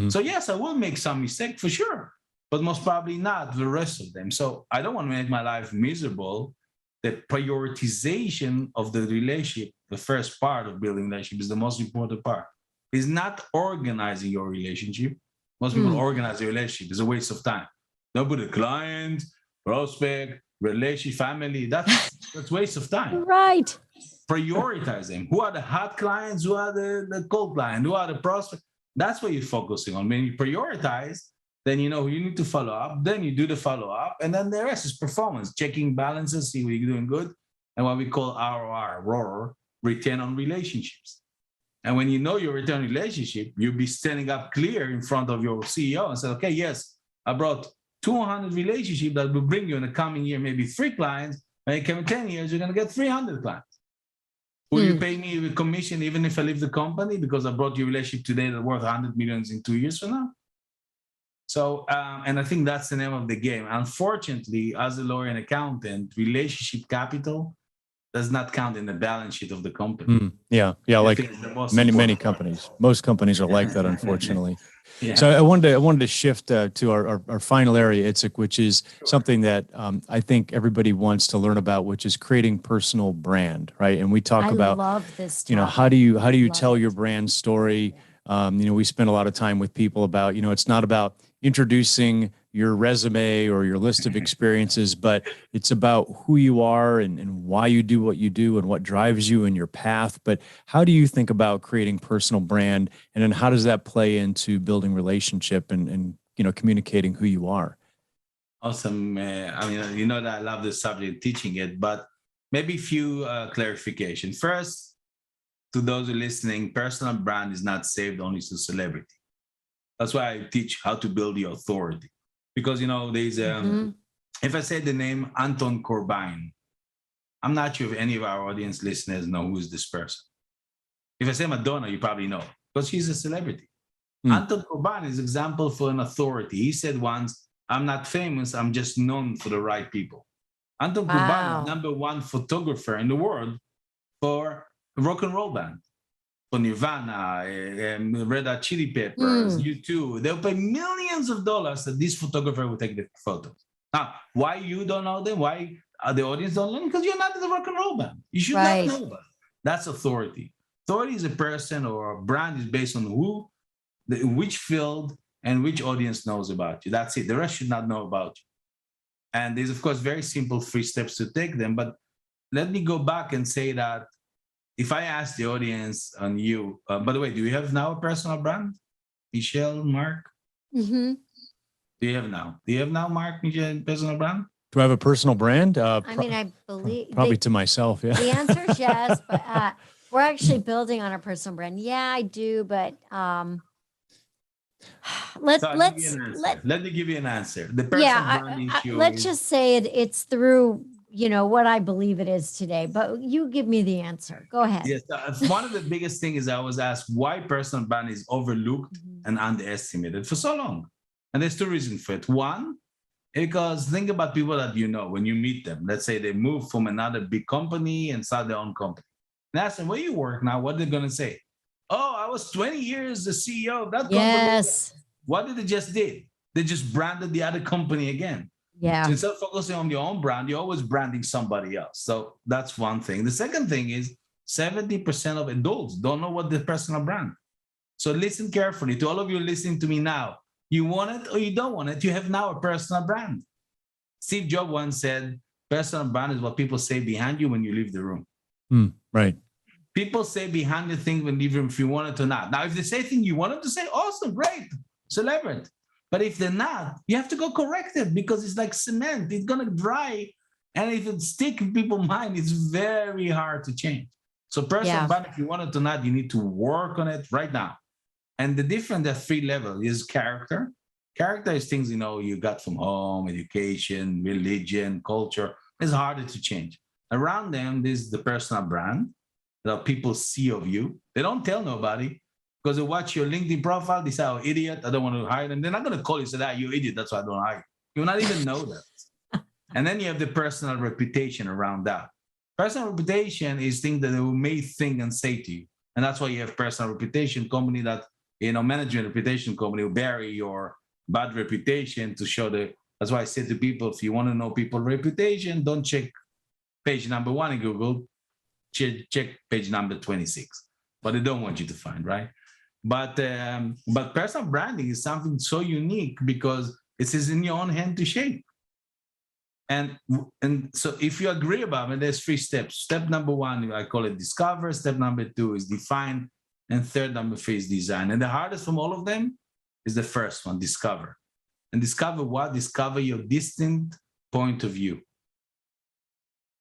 So yes, I will make some mistake for sure, but most probably not the rest of them. So I don't want to make my life miserable. The prioritization of the relationship, the first part of building relationship, is the most important part. It's not organizing your relationship. Most people organize their relationship. It's a waste of time. Nobody, client, prospect, relationship, family, that's waste of time. Right. Prioritize them. Who are the hot clients? Who are the cold clients? Who are the prospects? That's what you're focusing on. When you prioritize, then you know you need to follow up. Then you do the follow up, and then the rest is performance, checking balances, see what you're doing good, and what we call ROR, return on relationships. And when you know your return on relationship, you'll be standing up clear in front of your CEO and say, okay, yes, I brought 200 relationships that will bring you in the coming year, maybe 3 clients. When you come in 10 years, you're going to get 300 clients. Will you pay me with commission even if I leave the company because I brought your relationship today that's worth 100 millions in 2 years from now? So, and I think that's the name of the game. Unfortunately, as a lawyer and accountant, relationship capital does not count in the balance sheet of the company. Yeah, like many companies. Most companies are like that, unfortunately. So I wanted to shift to our final area, Itzik, which is something that I think everybody wants to learn about, which is creating personal brand, right? And we talk about, love this topic. you know, how do you tell your brand story? You know, we spend a lot of time with people about, you know, it's not about introducing your resume or your list of experiences, but it's about who you are and why you do what you do and what drives you in your path. But how do you think about creating personal brand, and then how does that play into building relationship and you know, communicating who you are? Awesome. I mean, you know that I love this subject, teaching it, but maybe a few clarification. First, to those who are listening, personal brand is not saved only to celebrity. That's why I teach how to build the authority. Because, you know, there's, if I say the name Anton Corbijn, I'm not sure if any of our audience listeners know who is this person. If I say Madonna, you probably know, because she's a celebrity. Anton Corbijn is an example for an authority. He said once, I'm not famous, I'm just known for the right people. Anton Corbijn is #1 photographer in the world for a rock and roll band. For Nirvana, Red Hot Chili Peppers, U2. They'll pay millions of dollars that this photographer will take the photos. Now, why you don't know them? Why the audience don't know them? Because you're not in the rock and roll band. You should not know them. That's authority. Authority is a person or a brand is based on who, which field, and which audience knows about you. That's it. The rest should not know about you. And there's, of course, very simple 3 steps to take them. But let me go back and say that if I ask the audience on you, by the way, do you have now a personal brand? Michelle, Mark? Do you have now, Mark, Michelle, personal brand? Do I have a personal brand? I mean, I believe probably to myself. Yeah. The answer is yes, but we're actually building on a personal brand. Yeah, I do, but let me give you an answer. The personal brand issue. Let's just say it's through, you know, what I believe it is today, but you give me the answer. Go ahead. Yes. One of the biggest things is I was asked why personal brand is overlooked and underestimated for so long. And there's 2 reasons for it. One, Because think about people that you know when you meet them. Let's say they move from another big company and start their own company. And ask them, where you work now? What are they going to say? Oh, I was 20 years the CEO of that company. Yes. What did they just did? They just branded the other company again. Yeah. So instead of focusing on your own brand, you're always branding somebody else. So that's one thing. The second thing is 70% of adults don't know what the personal brand. So listen carefully to all of you listening to me now. You want it or you don't want it. You have now a personal brand. Steve Jobs once said, personal brand is what people say behind you when you leave the room. Right. People say behind the thing when you leave the room if you want it or not. Now, if they say things you want them to say, awesome, great, celebrate. But if they're not, you have to go correct it because it's like cement. It's going to dry. And if it sticks in people's mind, it's very hard to change. So personal brand, if you want it or not, you need to work on it right now. And the difference at 3 levels is character. Character is things, you got from home, education, religion, culture. It's harder to change. Around them, this is the personal brand that people see of you. They don't tell nobody because they watch your LinkedIn profile. They say, oh, idiot, I don't want to hire them. They're not going to call you and say, you idiot, that's why I don't hire you. You will not even know that. And then you have the personal reputation around that. Personal reputation is things that they may think and say to you. And that's why you have personal reputation company that, management reputation company will bury your bad reputation to show that's why I say to people, if you want to know people's reputation, don't check page number 1 in Google, check page number 26. But they don't want you to find, right? But personal branding is something so unique because it is in your own hand to shape. And so if you agree about it, there's 3 steps. Step number 1, I call it discover. Step number 2 is define. And third, number 3 is design. And the hardest from all of them is the first one, discover. And discover what? Discover your distinct point of view.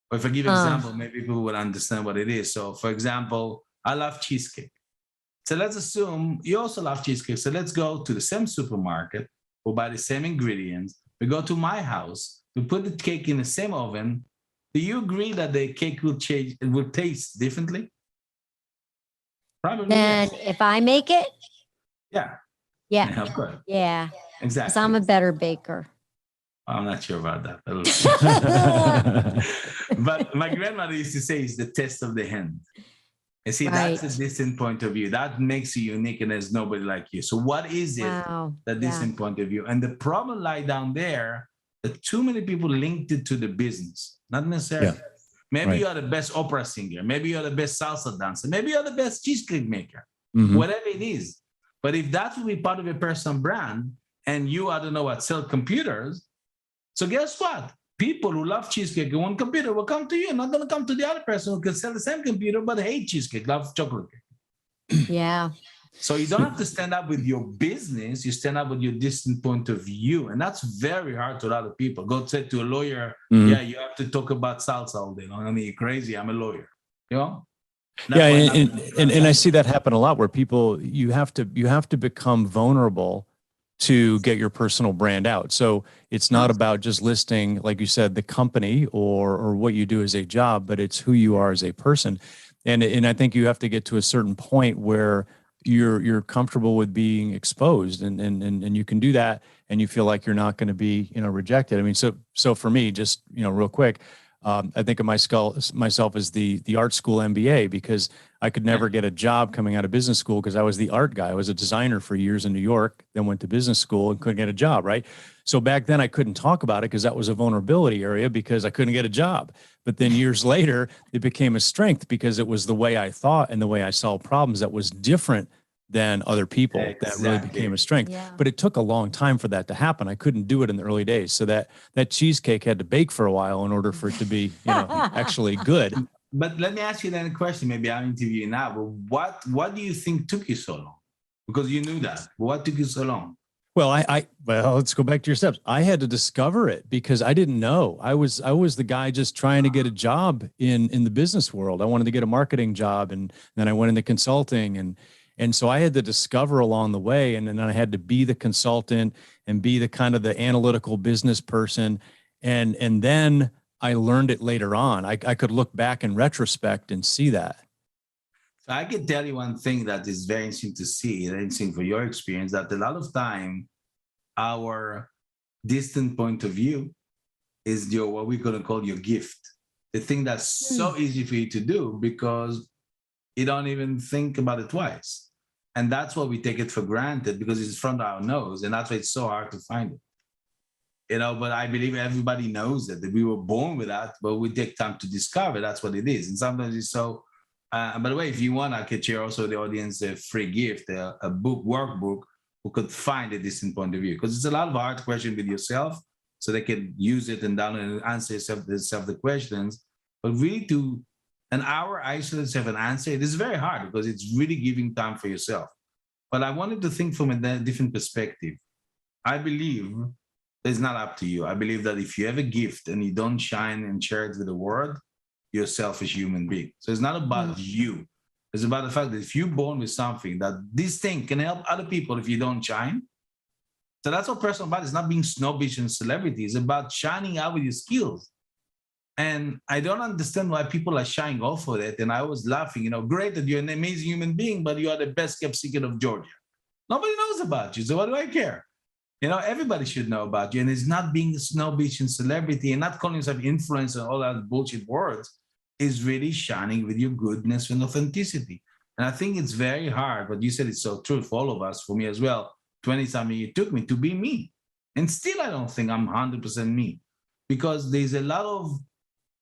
Or if I give an example, maybe people will understand what it is. So for example, I love cheesecake. So let's assume you also love cheesecake. So let's go to the same supermarket. We'll buy the same ingredients. We go to my house. We put the cake in the same oven. Do you agree that the cake will change? It will taste differently? Probably. Then Yes. if I make it, Yeah, of course. Yeah. Exactly. Because I'm a better baker. I'm not sure about that. But my grandmother used to say it's the test of the hand. And see, that's a distant point of view. That makes you unique and there's nobody like you. So what is it, that distant point of view? And the problem lies down there that too many people linked it to the business, not necessarily. Yeah. Maybe you are the best opera singer. Maybe you're the best salsa dancer. Maybe you're the best cheesecake maker. Whatever it is. But if that will be part of your personal brand and you, I don't know what, sell computers, so guess what? People who love cheesecake and want computer will come to you, not going to come to the other person who can sell the same computer but hate cheesecake, love chocolate cake. Yeah. So you don't have to stand up with your business. You stand up with your distant point of view. And that's very hard to a lot of people. Go say to a lawyer, yeah, you have to talk about salsa all day long. I mean, you're crazy. I'm a lawyer. You know? And I see that happen a lot where people, you have to become vulnerable to get your personal brand out. So it's not about just listing, like you said, the company or what you do as a job, but it's who you are as a person. And I think you have to get to a certain point where you're comfortable with being exposed and you can do that and you feel like you're not going to be, rejected. I mean, so for me, just, real quick, I think of myself as the art school MBA because I could never get a job coming out of business school because I was the art guy. I was a designer for years in New York, then went to business school and couldn't get a job, right? So back then I couldn't talk about it because that was a vulnerability area because I couldn't get a job. But then years later, it became a strength because it was the way I thought and the way I solved problems that was different than other people. That really became a strength. Yeah. But it took a long time for that to happen. I couldn't do it in the early days. So that cheesecake had to bake for a while in order for it to be, actually good. But let me ask you then a question. Maybe I'm interviewing now, but what do you think took you so long? Because you knew that. What took you so long? Well, well, let's go back to your steps. I had to discover it because I didn't know. I was the guy just trying to get a job in the business world. I wanted to get a marketing job, and then I went into consulting, and so I had to discover along the way, and then I had to be the consultant and be the kind of the analytical business person, and then I learned it later on. I could look back in retrospect and see that. So I can tell you one thing that is very interesting to see, interesting for your experience, that a lot of time our distant point of view is your, what we're going to call your gift. The thing that's so easy for you to do because you don't even think about it twice. And that's why we take it for granted, because it's in front of our nose. And that's why it's so hard to find it. You know, but I believe everybody knows that we were born with that, but we take time to discover that's what it is. And sometimes it's so, by the way, if you want, I could share also the audience a free gift, a book, workbook, who could find a distant point of view. Because it's a lot of hard questions with yourself, so they can use it and download and answer yourself the questions. But really to an hour isolate yourself and answer it is very hard, because it's really giving time for yourself. But I wanted to think from a different perspective. I believe it's not up to you. I believe that if you have a gift and you don't shine and share it with the world, you're a selfish human being. So it's not about you. It's about the fact that if you're born with something, that this thing can help other people if you don't shine. So that's what personal brand is, not being snobbish and celebrity. It's about shining out with your skills. And I don't understand why people are shying off for that. And I was laughing, you know, great that you're an amazing human being, but you are the best kept secret of Georgia. Nobody knows about you. So what do I care? You know, everybody should know about you. And it's not being snobbish and celebrity and not calling yourself influencer and all that bullshit words. Is really shining with your goodness and authenticity. And I think it's very hard, but you said it's so true for all of us, for me as well. 20-something years it took me to be me. And still, I don't think I'm 100% me, because there's a lot of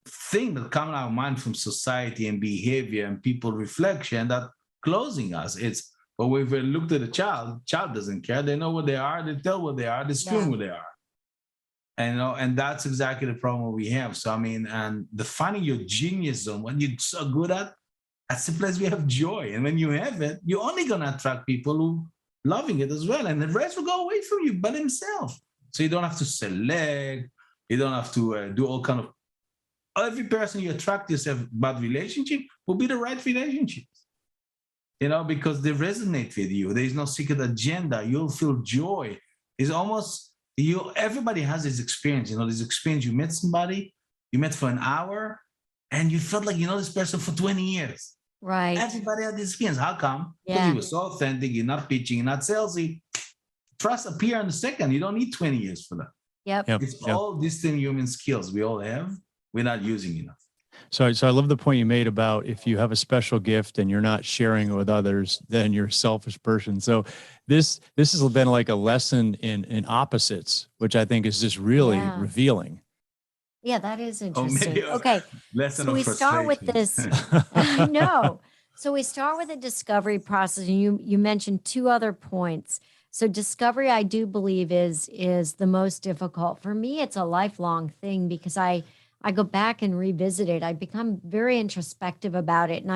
things that come in our mind from society and behavior and people reflection that closing us. It's, but if we look at the child doesn't care. They know what they are. They tell what they are. They scream what they are. And, you know, and that's exactly the problem we have. So, I mean, and defining your genius zone, what you're so good at, that's the place we have joy. And when you have it, you're only going to attract people who loving it as well. And the rest will go away from you by themselves. So you don't have to select. You don't have to do all kind of, every person you attract yourself about relationship will be the right relationships. You know, because they resonate with you. There is no secret agenda. You'll feel joy. It's almost, everybody has this experience, you know, this experience. You met somebody, you met for an hour, and you felt like you know this person for 20 years. Right. Everybody had this experience. How come? Because you were so authentic, you're not pitching, you're not salesy. Trust appear in a second. You don't need 20 years for that. Yep. It's all distant human skills we all have. We're not using enough. So I love the point you made about if you have a special gift and you're not sharing it with others, then you're a selfish person. So this has been like a lesson in opposites, which I think is just really revealing. Yeah, that is interesting. Okay. Lesson so we start with this. I know. So we start with a discovery process, and you mentioned two other points. So discovery, I do believe is the most difficult. For me, it's a lifelong thing, because I go back and revisit it. I become very introspective about it. And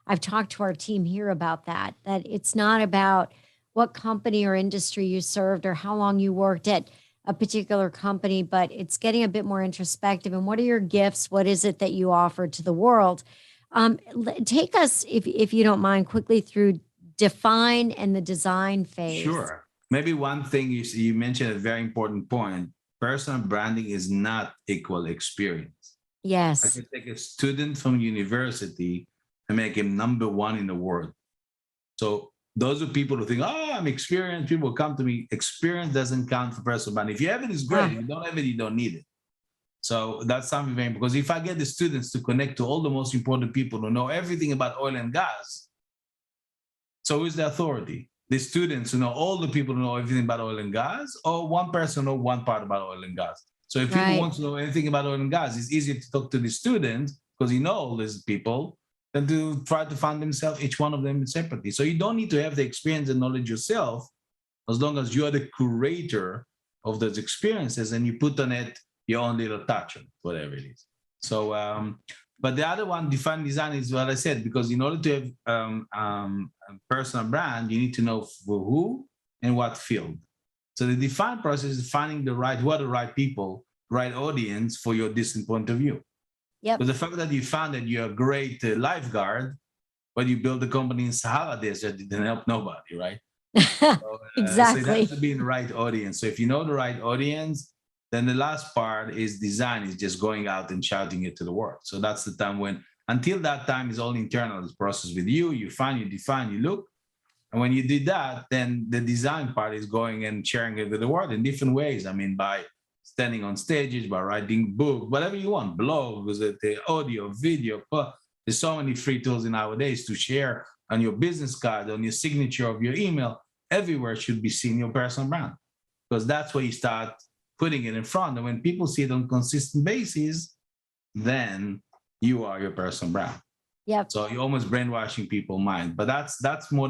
I've talked to our team here about that it's not about what company or industry you served or how long you worked at a particular company, but it's getting a bit more introspective. And what are your gifts? What is it that you offer to the world? Take us, if you don't mind, quickly through define and the design phase. Sure. Maybe one thing you mentioned a very important point. Personal branding is not equal experience. Yes. I could take a student from university and make him number one in the world. So those are people who think, oh, I'm experienced. People come to me. Experience doesn't count for personal branding. If you have it, it's great. If you don't have it, you don't need it. So that's something very, because if I get the students to connect to all the most important people who know everything about oil and gas, so who's the authority? The students who know all the people who know everything about oil and gas, or one person who know one part about oil and gas? So if people want to know anything about oil and gas, it's easier to talk to the student because you know all these people than to try to find themselves, each one of them separately. So you don't need to have the experience and knowledge yourself, as long as you are the curator of those experiences and you put on it your own little touch on it, whatever it is. So, but the other one, define design, is what I said, because in order to have a personal brand, you need to know for who and what field. So the define process is finding who are the right people, right audience for your distant point of view. Yep. But the fact that you found that you're a great lifeguard, but you built a company in Sahara Desert, it didn't help nobody, right? So, exactly. So it has to be in the right audience. So if you know the right audience, then the last part is design, is just going out and shouting it to the world. So that's the time when, until that time is all internal, this process with you, you find, you define, you look. And when you do that, then the design part is going and sharing it with the world in different ways. I mean, by standing on stages, by writing books, whatever you want, blogs, the audio, video. But there's so many free tools nowadays to share on your business card, on your signature of your email. Everywhere should be seen your personal brand, because that's where you start putting it in front. And when people see it on a consistent basis, then you are your personal brand. Yep. So you're almost brainwashing people's mind. But that's more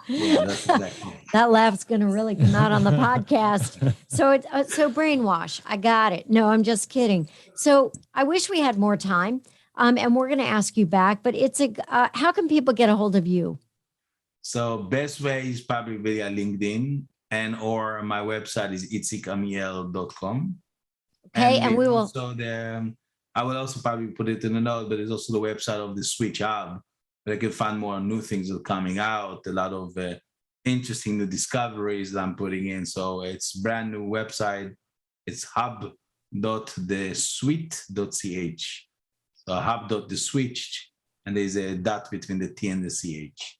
yeah, that's exactly it. That laugh's going to really come out on the podcast. So it's so brainwash. I got it. No, I'm just kidding. So I wish we had more time. And we're going to ask you back, but how can people get a hold of you? So best way is probably via LinkedIn, and or my website is itzikamiel.com. Okay. And we will. Also I will also probably put it in the note, but there's also the website of the Switch Hub, where I can find more new things that are coming out, a lot of interesting new discoveries that I'm putting in. So it's brand new website. It's Hub.theswit.ch. So Hub.theswit, and there's a dot between the T and the CH.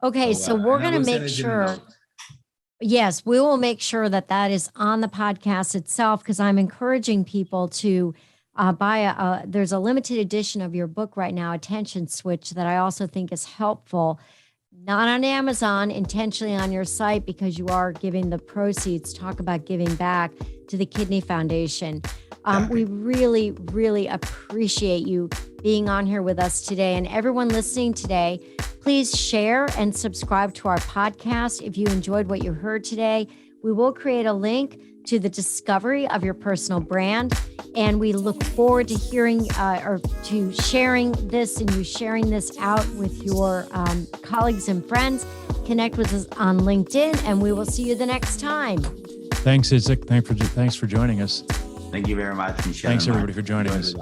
Okay. So we're going to make sure. Yes, we will make sure that is on the podcast itself, because I'm encouraging people to buy there's a limited edition of your book right now, Attention Switch, that I also think is helpful. Not on Amazon, intentionally on your site, because you are giving the proceeds. Talk about giving back to the Kidney Foundation. We really, really appreciate you being on here with us today. And everyone listening today, please share and subscribe to our podcast. If you enjoyed what you heard today, we will create a link to the discovery of your personal brand. And we look forward to hearing or to sharing this, and you sharing this out with your colleagues and friends. Connect with us on LinkedIn, and we will see you the next time. Thanks, Itzik. Thanks for joining us. Thank you very much, Michelle. Thanks, everybody, for joining us.